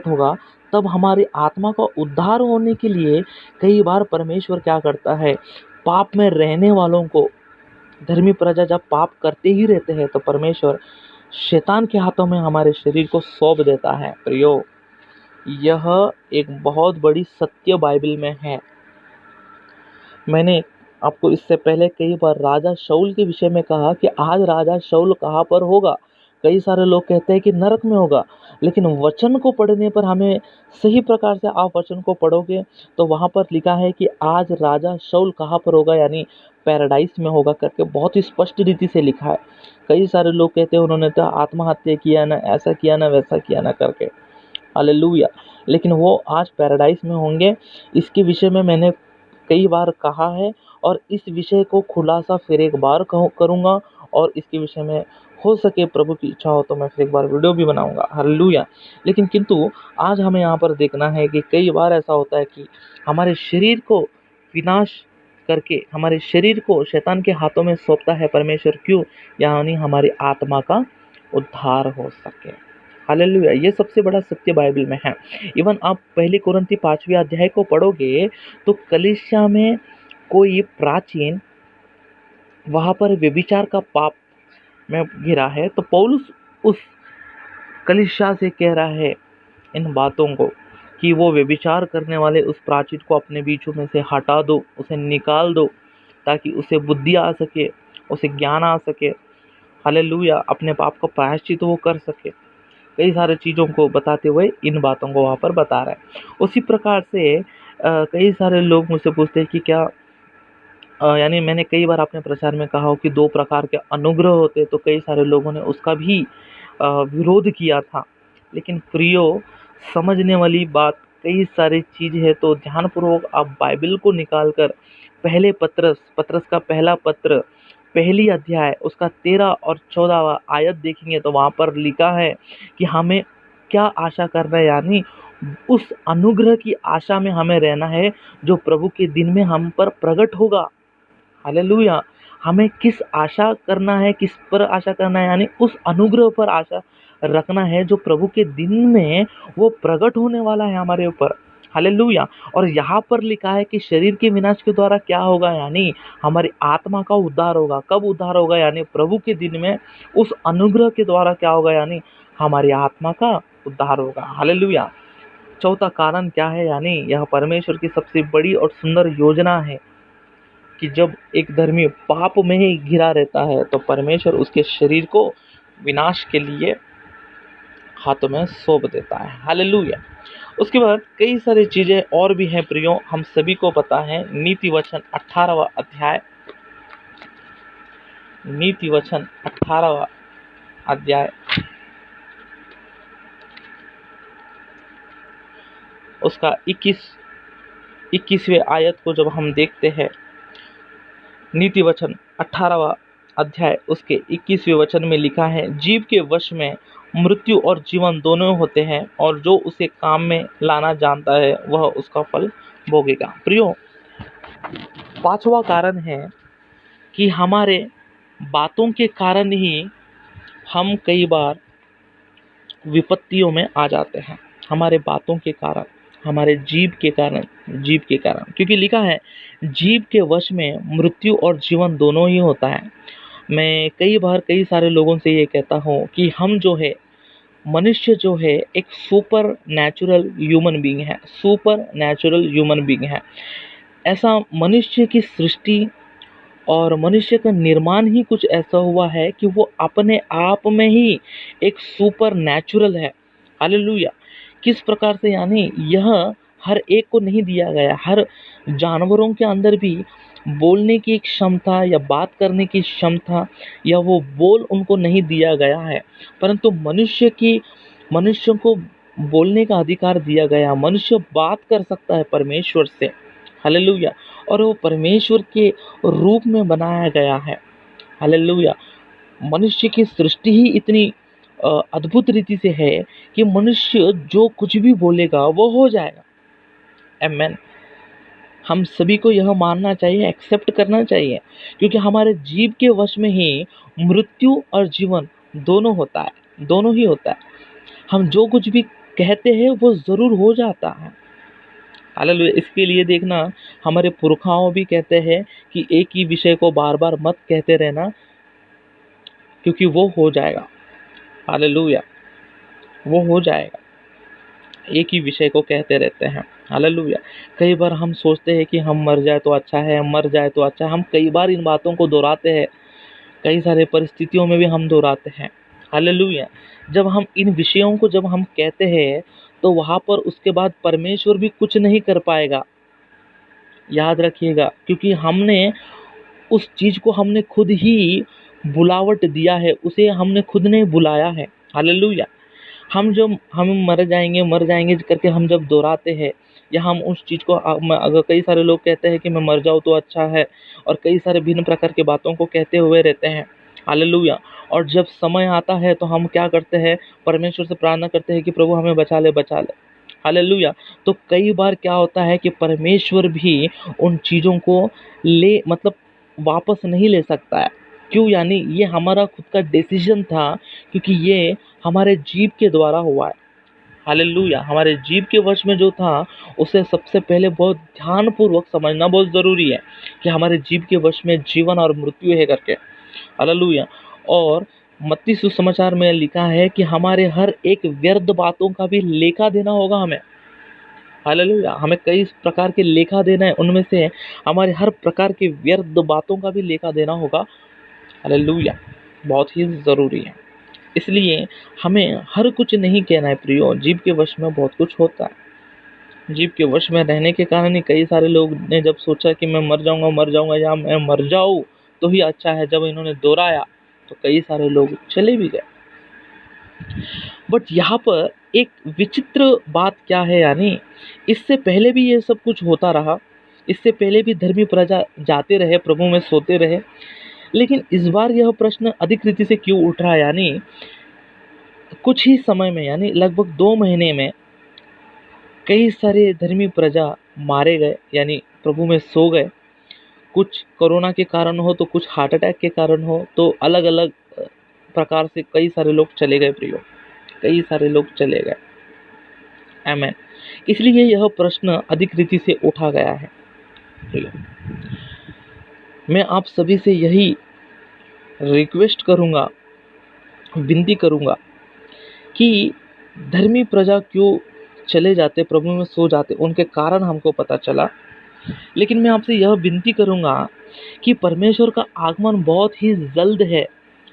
होगा तब हमारी आत्मा का उद्धार होने के लिए कई बार परमेश्वर क्या करता है, पाप में रहने वालों को, धर्मी प्रजा जब पाप करते ही रहते हैं तो परमेश्वर शैतान के हाथों में हमारे शरीर को सौंप देता है। प्रियो, यह एक बहुत बड़ी सत्य बाइबल में है। मैंने आपको इससे पहले कई बार राजा शाऊल के विषय में कहा कि आज राजा शाऊल कहाँ पर होगा। कई सारे लोग कहते हैं कि नरक में होगा, लेकिन वचन को पढ़ने पर हमें सही प्रकार से आप वचन को पढ़ोगे तो वहाँ पर लिखा है कि आज राजा शाऊल कहाँ पर होगा, यानी पैराडाइस में होगा करके बहुत ही स्पष्ट रीति से लिखा है। कई सारे लोग कहते हैं उन्होंने तो आत्महत्या किया ना, ऐसा किया ना, वैसा किया ना करके, हालेलुया। लेकिन वो आज पैराडाइस में होंगे, इसके विषय में मैंने कई बार कहा है और इस विषय को खुलासा फिर एक बार करूँगा, और इसके विषय में हो सके प्रभु की इच्छा हो तो मैं फिर एक बार वीडियो भी बनाऊँगा, हालेलुया। लेकिन किंतु आज हमें यहाँ पर देखना है कि कई बार ऐसा होता है कि हमारे शरीर को विनाश करके हमारे शरीर को शैतान के हाथों में सौंपता है परमेश्वर, क्यों? यानी हमारी आत्मा का उद्धार हो सके, हालेलुया। ये सबसे बड़ा सत्य बाइबल में है। इवन आप पहली कुरिन्थी 5वें अध्याय को पढ़ोगे तो कलीसिया में कोई प्राचीन वहाँ पर व्यभिचार का पाप में घिरा है, तो पौलुस उस कलीसिया से कह रहा है इन बातों को कि वो व्यभिचार करने वाले उस प्राचीन को अपने बीचों में से हटा दो, उसे निकाल दो, ताकि उसे बुद्धि आ सके, उसे ज्ञान आ सके, हालेलुया। अपने पाप का प्रायश्चित वो कर सके। कई सारे चीज़ों को बताते हुए इन बातों को वहाँ पर बता रहा है। उसी प्रकार से कई सारे लोग मुझसे पूछते हैं कि क्या यानी मैंने कई बार अपने प्रचार में कहा हो कि 2 प्रकार के अनुग्रह होते, तो कई सारे लोगों ने उसका भी विरोध किया था। लेकिन प्रियो, समझने वाली बात कई सारी चीज़ है, तो ध्यानपूर्वक आप बाइबल को निकाल कर पहले पत्रस का पहला पत्र पहली अध्याय उसका 13 और 14वां आयत देखेंगे तो वहाँ पर लिखा है कि हमें क्या आशा करना है, यानी उस अनुग्रह की आशा में हमें रहना है जो प्रभु के दिन में हम पर प्रकट होगा, हालेलुया। हमें किस आशा करना है, किस पर आशा करना है, यानी उस अनुग्रह पर आशा रखना है जो प्रभु के दिन में वो प्रकट होने वाला है हमारे ऊपर, हालेलुया। और यहाँ पर लिखा है कि शरीर के विनाश के द्वारा क्या होगा, यानी हमारी आत्मा का उद्धार होगा। कब उद्धार होगा? यानी प्रभु के दिन में उस अनुग्रह के द्वारा क्या होगा, यानी हमारी आत्मा का उद्धार होगा, हालेलुया। चौथा कारण क्या है, यानी यह परमेश्वर की सबसे बड़ी और सुंदर योजना है कि जब एक धर्मी पाप में ही घिरा रहता है तो परमेश्वर उसके शरीर को विनाश के लिए हाथों में सौंप देता है, हालेलुया। उसके बाद कई सारी चीज़ें और भी हैं प्रियो, हम सभी को पता है। नीति वचन 18वां अध्याय, नीति वचन 18वां अध्याय उसका 21वें आयत को जब हम देखते हैं, नीति वचन 18वां अध्याय उसके 21वें वचन में लिखा है, जीव के वश में मृत्यु और जीवन दोनों होते हैं, और जो उसे काम में लाना जानता है वह उसका फल भोगेगा। प्रियो, 5वां कारण है कि हमारे बातों के कारण ही हम कई बार विपत्तियों में आ जाते हैं। हमारे बातों के कारण, हमारे जीव के कारण, क्योंकि लिखा है जीव के वश में मृत्यु और जीवन दोनों ही होता है। मैं कई बार कई सारे लोगों से ये कहता हूँ कि हम जो है, मनुष्य जो है एक सुपर नेचुरल ह्यूमन बीइंग है, सुपर नेचुरल ह्यूमन बीइंग है। ऐसा मनुष्य की सृष्टि और मनुष्य का निर्माण ही कुछ ऐसा हुआ है कि वो अपने आप में ही एक सुपर नेचुरल है, हालेलुया। किस प्रकार से, यानी यह हर एक को नहीं दिया गया। हर जानवरों के अंदर भी बोलने की एक क्षमता या बात करने की क्षमता या वो बोल उनको नहीं दिया गया है, परंतु मनुष्य को बोलने का अधिकार दिया गया। मनुष्य बात कर सकता है परमेश्वर से, हालेलुया, और वो परमेश्वर के रूप में बनाया गया है, हालेलुया। मनुष्य की सृष्टि ही इतनी अद्भुत रीति से है कि मनुष्य जो कुछ भी बोलेगा वो हो जाएगा, आमेन। हम सभी को यह मानना चाहिए, एक्सेप्ट करना चाहिए, क्योंकि हमारे जीव के वश में ही मृत्यु और जीवन दोनों होता है, दोनों ही होता है। हम जो कुछ भी कहते हैं वो ज़रूर हो जाता है, हालेलुया। इसके लिए देखना, हमारे पुरखाओं भी कहते हैं कि एक ही विषय को बार बार मत कहते रहना, क्योंकि वो हो जाएगा, हालेलुया, वो हो जाएगा। एक ही विषय को कहते रहते हैं। हालेलुया। कई बार हम सोचते हैं कि हम मर जाए तो अच्छा है, मर जाए तो अच्छा है। हम कई बार इन बातों को दोहराते हैं, कई सारे परिस्थितियों में भी हम दोहराते हैं। हालेलुया। जब हम इन विषयों को जब हम कहते हैं तो वहाँ पर उसके बाद परमेश्वर भी कुछ नहीं कर पाएगा, याद रखिएगा, क्योंकि हमने उस चीज को हमने खुद ही बुलावट दिया है, उसे हमने खुद ने बुलाया है। हालेलुया। हम मर जाएंगे करके हम जब दोहराते हैं, या हम उस चीज को अगर कई सारे लोग कहते हैं कि मैं मर जाऊं तो अच्छा है, और कई सारे भिन्न प्रकार की बातों को कहते हुए रहते हैं। हालेलुया। और जब समय आता है तो हम क्या करते हैं, परमेश्वर से प्रार्थना करते हैं कि प्रभु हमें बचा ले, बचा ले। हालेलुया। तो कई बार क्या होता है कि परमेश्वर भी उन चीजों को ले मतलब वापस नहीं ले सकता है। क्यों? यानी ये हमारा खुद का डिसीजन था, क्योंकि ये हमारे जीव के द्वारा हुआ है। हालेलुया। हमारे जीव के वश में जो था, उसे सबसे पहले बहुत ध्यानपूर्वक समझना बहुत ज़रूरी है कि हमारे जीव के वश में जीवन और मृत्यु है करके। हालेलुया। और मत्ती सुसमाचार में लिखा है कि हमारे हर एक व्यर्थ बातों का भी लेखा देना होगा हमें। हालेलुया। हमें कई प्रकार के लेखा देना है, उनमें से हमारे हर प्रकार के व्यर्थ बातों का भी लेखा देना होगा। हालेलुया। बहुत ही ज़रूरी है। इसलिए हमें हर कुछ नहीं कहना है प्रियो। जीव के वश में बहुत कुछ होता है। जीव के वश में रहने के कारण ही कई सारे लोग ने जब सोचा कि मैं मर जाऊंगा या मैं मर जाऊं तो ही अच्छा है, जब इन्होंने दोहराया तो कई सारे लोग चले भी गए। बट यहाँ पर एक विचित्र बात क्या है, यानी इससे पहले भी ये सब कुछ होता रहा, इससे पहले भी धर्मी प्रजा जाते रहे, प्रभु में सोते रहे, लेकिन इस बार यह प्रश्न अधिक रीति से क्यों उठ रहा है? यानी कुछ ही समय में, यानी लगभग 2 महीने में कई सारे धर्मी प्रजा मारे गए, यानी प्रभु में सो गए। कुछ कोरोना के कारण हो, तो कुछ हार्ट अटैक के कारण हो, तो अलग अलग प्रकार से कई सारे लोग चले गए प्रियो, कई सारे लोग चले गए। आमेन। इसलिए यह प्रश्न अधिक रीति से उठा गया है प्रियो। मैं आप सभी से यही रिक्वेस्ट करूंगा, विनती करूंगा कि धर्मी प्रजा क्यों चले जाते, प्रभु में सो जाते, उनके कारण हमको पता चला। लेकिन मैं आपसे यह विनती करूंगा कि परमेश्वर का आगमन बहुत ही जल्द है।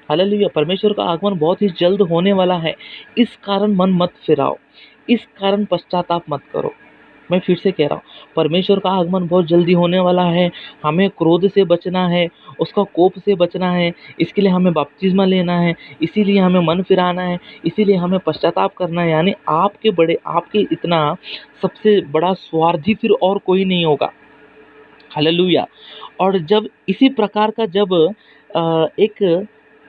हालेलुया। परमेश्वर का आगमन बहुत ही जल्द होने वाला है। इस कारण मन मत फिराओ, इस कारण पश्चाताप मत करो। मैं फिर से कह रहा हूँ, परमेश्वर का आगमन बहुत जल्दी होने वाला है। हमें क्रोध से बचना है, उसका कोप से बचना है। इसके लिए हमें बपतिस्मा लेना है, इसीलिए हमें मन फिराना है, इसीलिए हमें पश्चाताप करना है। यानी आपके इतना सबसे बड़ा स्वार्थी फिर और कोई नहीं होगा। हालेलुया। और जब इसी प्रकार का जब एक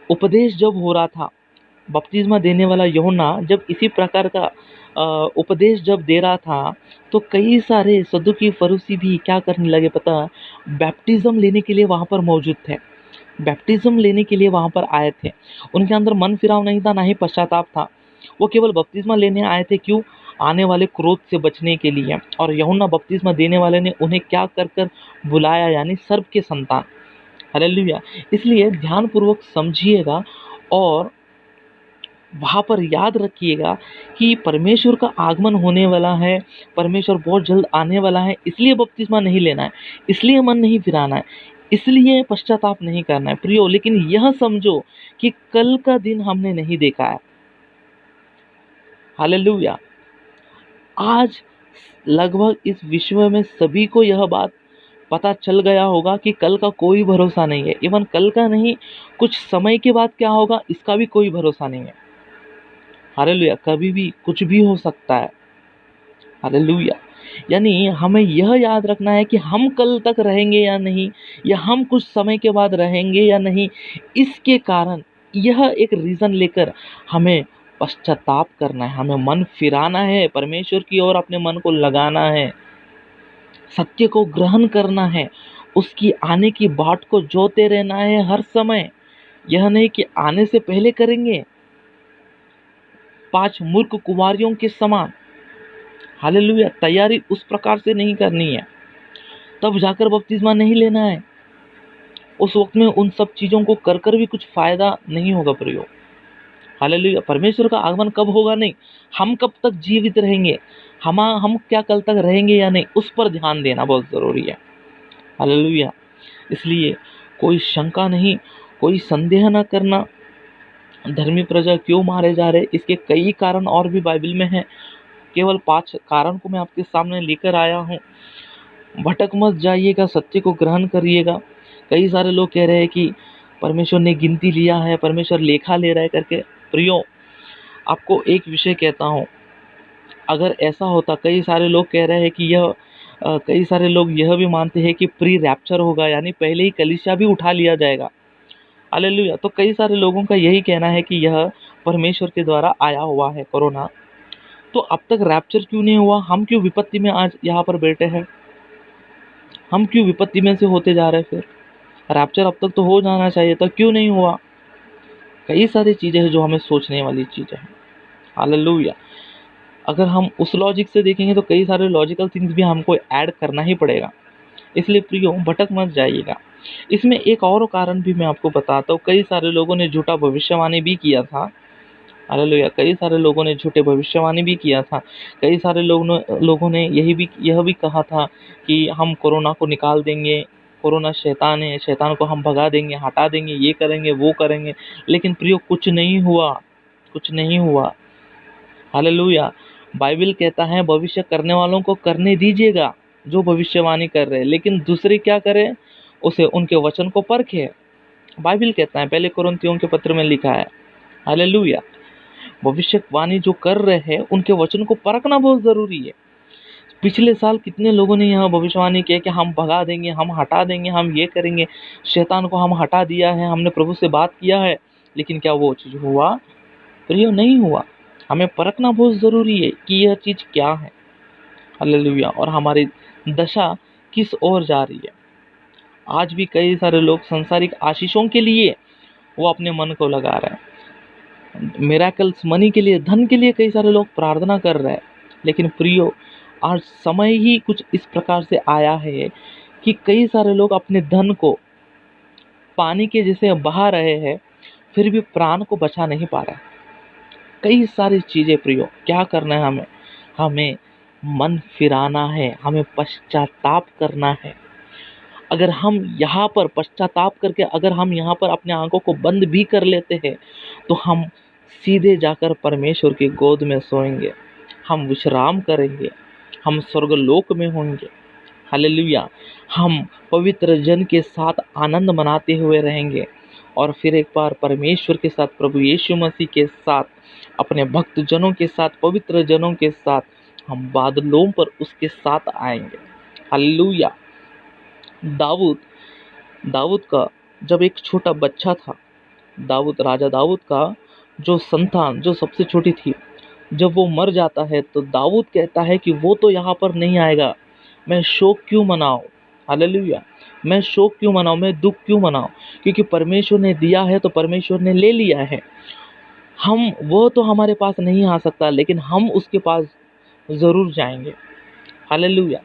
उपदेश जब हो रहा था, बपतिस्मा देने वाला यूहन्ना जब इसी प्रकार का उपदेश जब दे रहा था, तो कई सारे सदुकी फरीसी भी क्या करने लगे पता? बैप्टिज्म लेने के लिए वहाँ पर मौजूद थे, बैप्टिज्म लेने के लिए वहाँ पर आए थे। उनके अंदर मन फिराव नहीं था, ना ही पश्चाताप था। वो केवल बपतिस्मा लेने आए थे। क्यों? आने वाले क्रोध से बचने के लिए। और यूहन्ना बपतिस्मा देने वाले ने उन्हें क्या कर कर बुलाया, यानी सर्प के संतान। हालेलुया। इसलिए ध्यानपूर्वक समझिएगा और वहाँ पर याद रखिएगा कि परमेश्वर का आगमन होने वाला है, परमेश्वर बहुत जल्द आने वाला है। इसलिए बपतिस्मा नहीं लेना है, इसलिए मन नहीं फिराना है, इसलिए पश्चाताप नहीं करना है प्रियो। लेकिन यह समझो कि कल का दिन हमने नहीं देखा है। हालेलुया। आज लगभग इस विश्व में सभी को यह बात पता चल गया होगा कि कल का कोई भरोसा नहीं है। इवन कल का नहीं, कुछ समय के बाद क्या होगा इसका भी कोई भरोसा नहीं है। हालेलुया। कभी भी कुछ भी हो सकता है। हालेलुया। यानी हमें यह याद रखना है कि हम कल तक रहेंगे या नहीं, या हम कुछ समय के बाद रहेंगे या नहीं। इसके कारण यह एक रीज़न लेकर हमें पश्चाताप करना है, हमें मन फिराना है, परमेश्वर की ओर अपने मन को लगाना है, सत्य को ग्रहण करना है, उसकी आने की बाट को जोते रहना है हर समय। यह नहीं कि आने से पहले करेंगे 5 मूर्ख कुमारियों के समान। हालेलुया। तैयारी उस प्रकार से नहीं करनी है, तब जाकर बपतिस्मा नहीं लेना है। उस वक्त में उन सब चीज़ों को कर कर भी कुछ फायदा नहीं होगा प्रियो। हालेलुया। परमेश्वर का आगमन कब होगा नहीं, हम कब तक जीवित रहेंगे, हम क्या कल तक रहेंगे या नहीं, उस पर ध्यान देना बहुत ज़रूरी है। हालेलुया। इसलिए कोई शंका नहीं, कोई संदेह न करना। धर्मी प्रजा क्यों मारे जा रहे, इसके कई कारण और भी बाइबल में हैं। केवल 5 कारण को मैं आपके सामने लेकर आया हूँ। भटक मत जाइएगा, सत्य को ग्रहण करिएगा। कई सारे लोग कह रहे हैं कि परमेश्वर ने गिनती लिया है, परमेश्वर लेखा ले रहा है करके। प्रियो, आपको एक विषय कहता हूँ, अगर ऐसा होता, कई सारे लोग कह रहे हैं कि कई सारे लोग यह भी मानते हैं कि प्री रैप्चर होगा, यानी पहले ही कलीसिया भी उठा लिया जाएगा। हालेलुया। तो कई सारे लोगों का यही कहना है कि यह परमेश्वर के द्वारा आया हुआ है कोरोना। तो अब तक रैप्चर क्यों नहीं हुआ? हम क्यों विपत्ति में आज यहाँ पर बैठे हैं? हम क्यों विपत्ति में से होते जा रहे हैं? फिर रैप्चर अब तक तो हो जाना चाहिए था, क्यों नहीं हुआ? कई सारी चीज़ें हैं जो हमें सोचने वाली चीज़ें हैं। हालेलुया। अगर हम उस लॉजिक से देखेंगे तो कई सारे लॉजिकल थिंग्स भी हमको ऐड करना ही पड़ेगा। इसलिए प्रियो, भटक मत जाइएगा। इसमें एक और कारण भी मैं आपको बताता हूँ। कई सारे लोगों ने झूठा भविष्यवाणी भी किया था। हालेलुया। कई सारे लोगों ने झूठे भविष्यवाणी भी किया था। कई सारे लोगों ने यह भी कहा था कि हम कोरोना को निकाल देंगे, कोरोना शैतान है, शैतान को हम भगा देंगे, हटा देंगे, ये करेंगे, वो करेंगे। लेकिन प्रियो, कुछ नहीं हुआ, कुछ नहीं हुआ। हालेलुया। बाइबल कहता है भविष्य करने वालों को करने दीजिएगा जो भविष्यवाणी कर रहे हैं, लेकिन दूसरे क्या करें, उसे उनके वचन को परखे। बाइबल कहता है, पहले कुरिन्थियों के पत्र में लिखा है। हालेलुया। भविष्यवाणी जो कर रहे हैं उनके वचन को परखना बहुत जरूरी है। पिछले साल कितने लोगों ने यह भविष्यवाणी किया कि हम भगा देंगे, हम हटा देंगे, हम ये करेंगे, शैतान को हम हटा दिया है, हमने प्रभु से बात किया है, लेकिन क्या वो चीज हुआ? प्रिय, नहीं हुआ। हमें परखना बहुत जरूरी है कि यह चीज क्या है। हालेलुया। और हमारी दशा किस ओर जा रही है। आज भी कई सारे लोग सांसारिक आशीषों के लिए वो अपने मन को लगा रहे हैं, मिरेकल्स, मनी के लिए, धन के लिए कई सारे लोग प्रार्थना कर रहे हैं। लेकिन प्रियो, आज समय ही कुछ इस प्रकार से आया है कि कई सारे लोग अपने धन को पानी के जैसे बहा रहे हैं, फिर भी प्राण को बचा नहीं पा रहे। कई सारी चीजें प्रियो, क्या करना है हमें? हमें मन फिराना है, हमें पश्चाताप करना है। अगर हम यहाँ पर पश्चाताप करके अगर हम यहाँ पर अपने आंखों को बंद भी कर लेते हैं तो हम सीधे जाकर परमेश्वर की गोद में सोएंगे, हम विश्राम करेंगे, हम स्वर्गलोक में होंगे। हालेलुया। हम पवित्र जन के साथ आनंद मनाते हुए रहेंगे और फिर एक बार परमेश्वर के साथ, प्रभु यीशु मसीह के साथ, अपने भक्त जनों के साथ, पवित्र जनों के साथ हम बादलों पर उसके साथ आएंगे। हालेलुया। दाऊद का जब एक छोटा बच्चा था, राजा दाऊद का जो संतान, जो सबसे छोटी थी, जब वो मर जाता है तो दाऊद कहता है कि वो तो यहाँ पर नहीं आएगा, मैं शोक क्यों मनाऊं? हालेलुया। मैं शोक क्यों मनाऊं, मैं दुख क्यों मनाऊं? क्योंकि परमेश्वर ने दिया है तो परमेश्वर ने ले लिया है। वो तो हमारे पास नहीं आ सकता, लेकिन हम उसके पास जरूर जाएंगे। हालेलुया।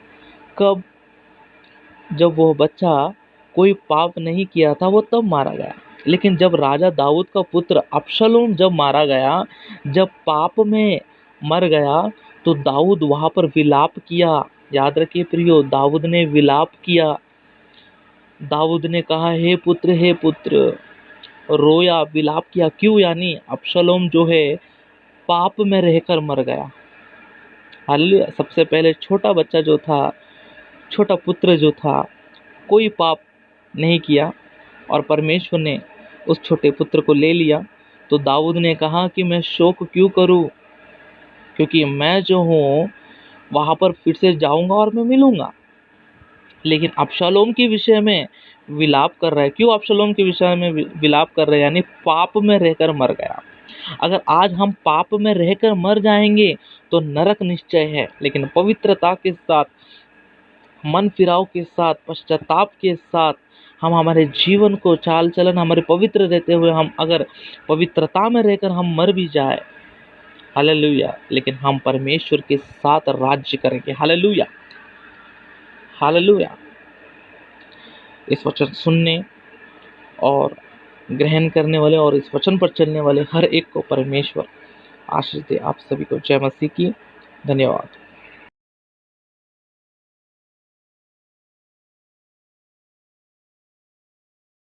कब? जब वो बच्चा कोई पाप नहीं किया था, वो तब मारा गया। लेकिन जब राजा दाऊद का पुत्र अबशलोम जब मारा गया, जब पाप में मर गया, तो दाऊद वहां पर विलाप किया। याद रखिए प्रियो, दाऊद ने विलाप किया। दाऊद ने कहा, हे पुत्र, रोया, विलाप किया। क्यों? यानी अबशलोम जो है पाप में रहकर मर गया। हालेलुया। सबसे पहले छोटा बच्चा जो था, छोटा पुत्र जो था, कोई पाप नहीं किया और परमेश्वर ने उस छोटे पुत्र को ले लिया। तो दाऊद ने कहा कि मैं शोक क्यों करूं, क्योंकि मैं जो हूं वहां पर फिर से जाऊंगा और मैं मिलूंगा। लेकिन अबशालोम के विषय में विलाप कर रहा है। क्यों अबशालोम के विषय में विलाप कर रहे हैं? यानी पाप में रहकर मर गया। अगर आज हम पाप में रहकर मर जाएंगे तो नरक निश्चय है, लेकिन पवित्रता के साथ, मन फिराव के साथ, पश्चाताप के साथ हम हमारे जीवन को, चाल चलन हमारे पवित्र रहते हुए, हम अगर पवित्रता में रहकर हम मर भी जाए, हालेलुया, लेकिन हम परमेश्वर के साथ राज्य करेंगे। Hallelujah, hallelujah. इस वचन सुनने और ग्रहण करने वाले और इस वचन पर चलने वाले हर एक को परमेश्वर आशीष दे। आप सभी को जय मसीह की। धन्यवाद।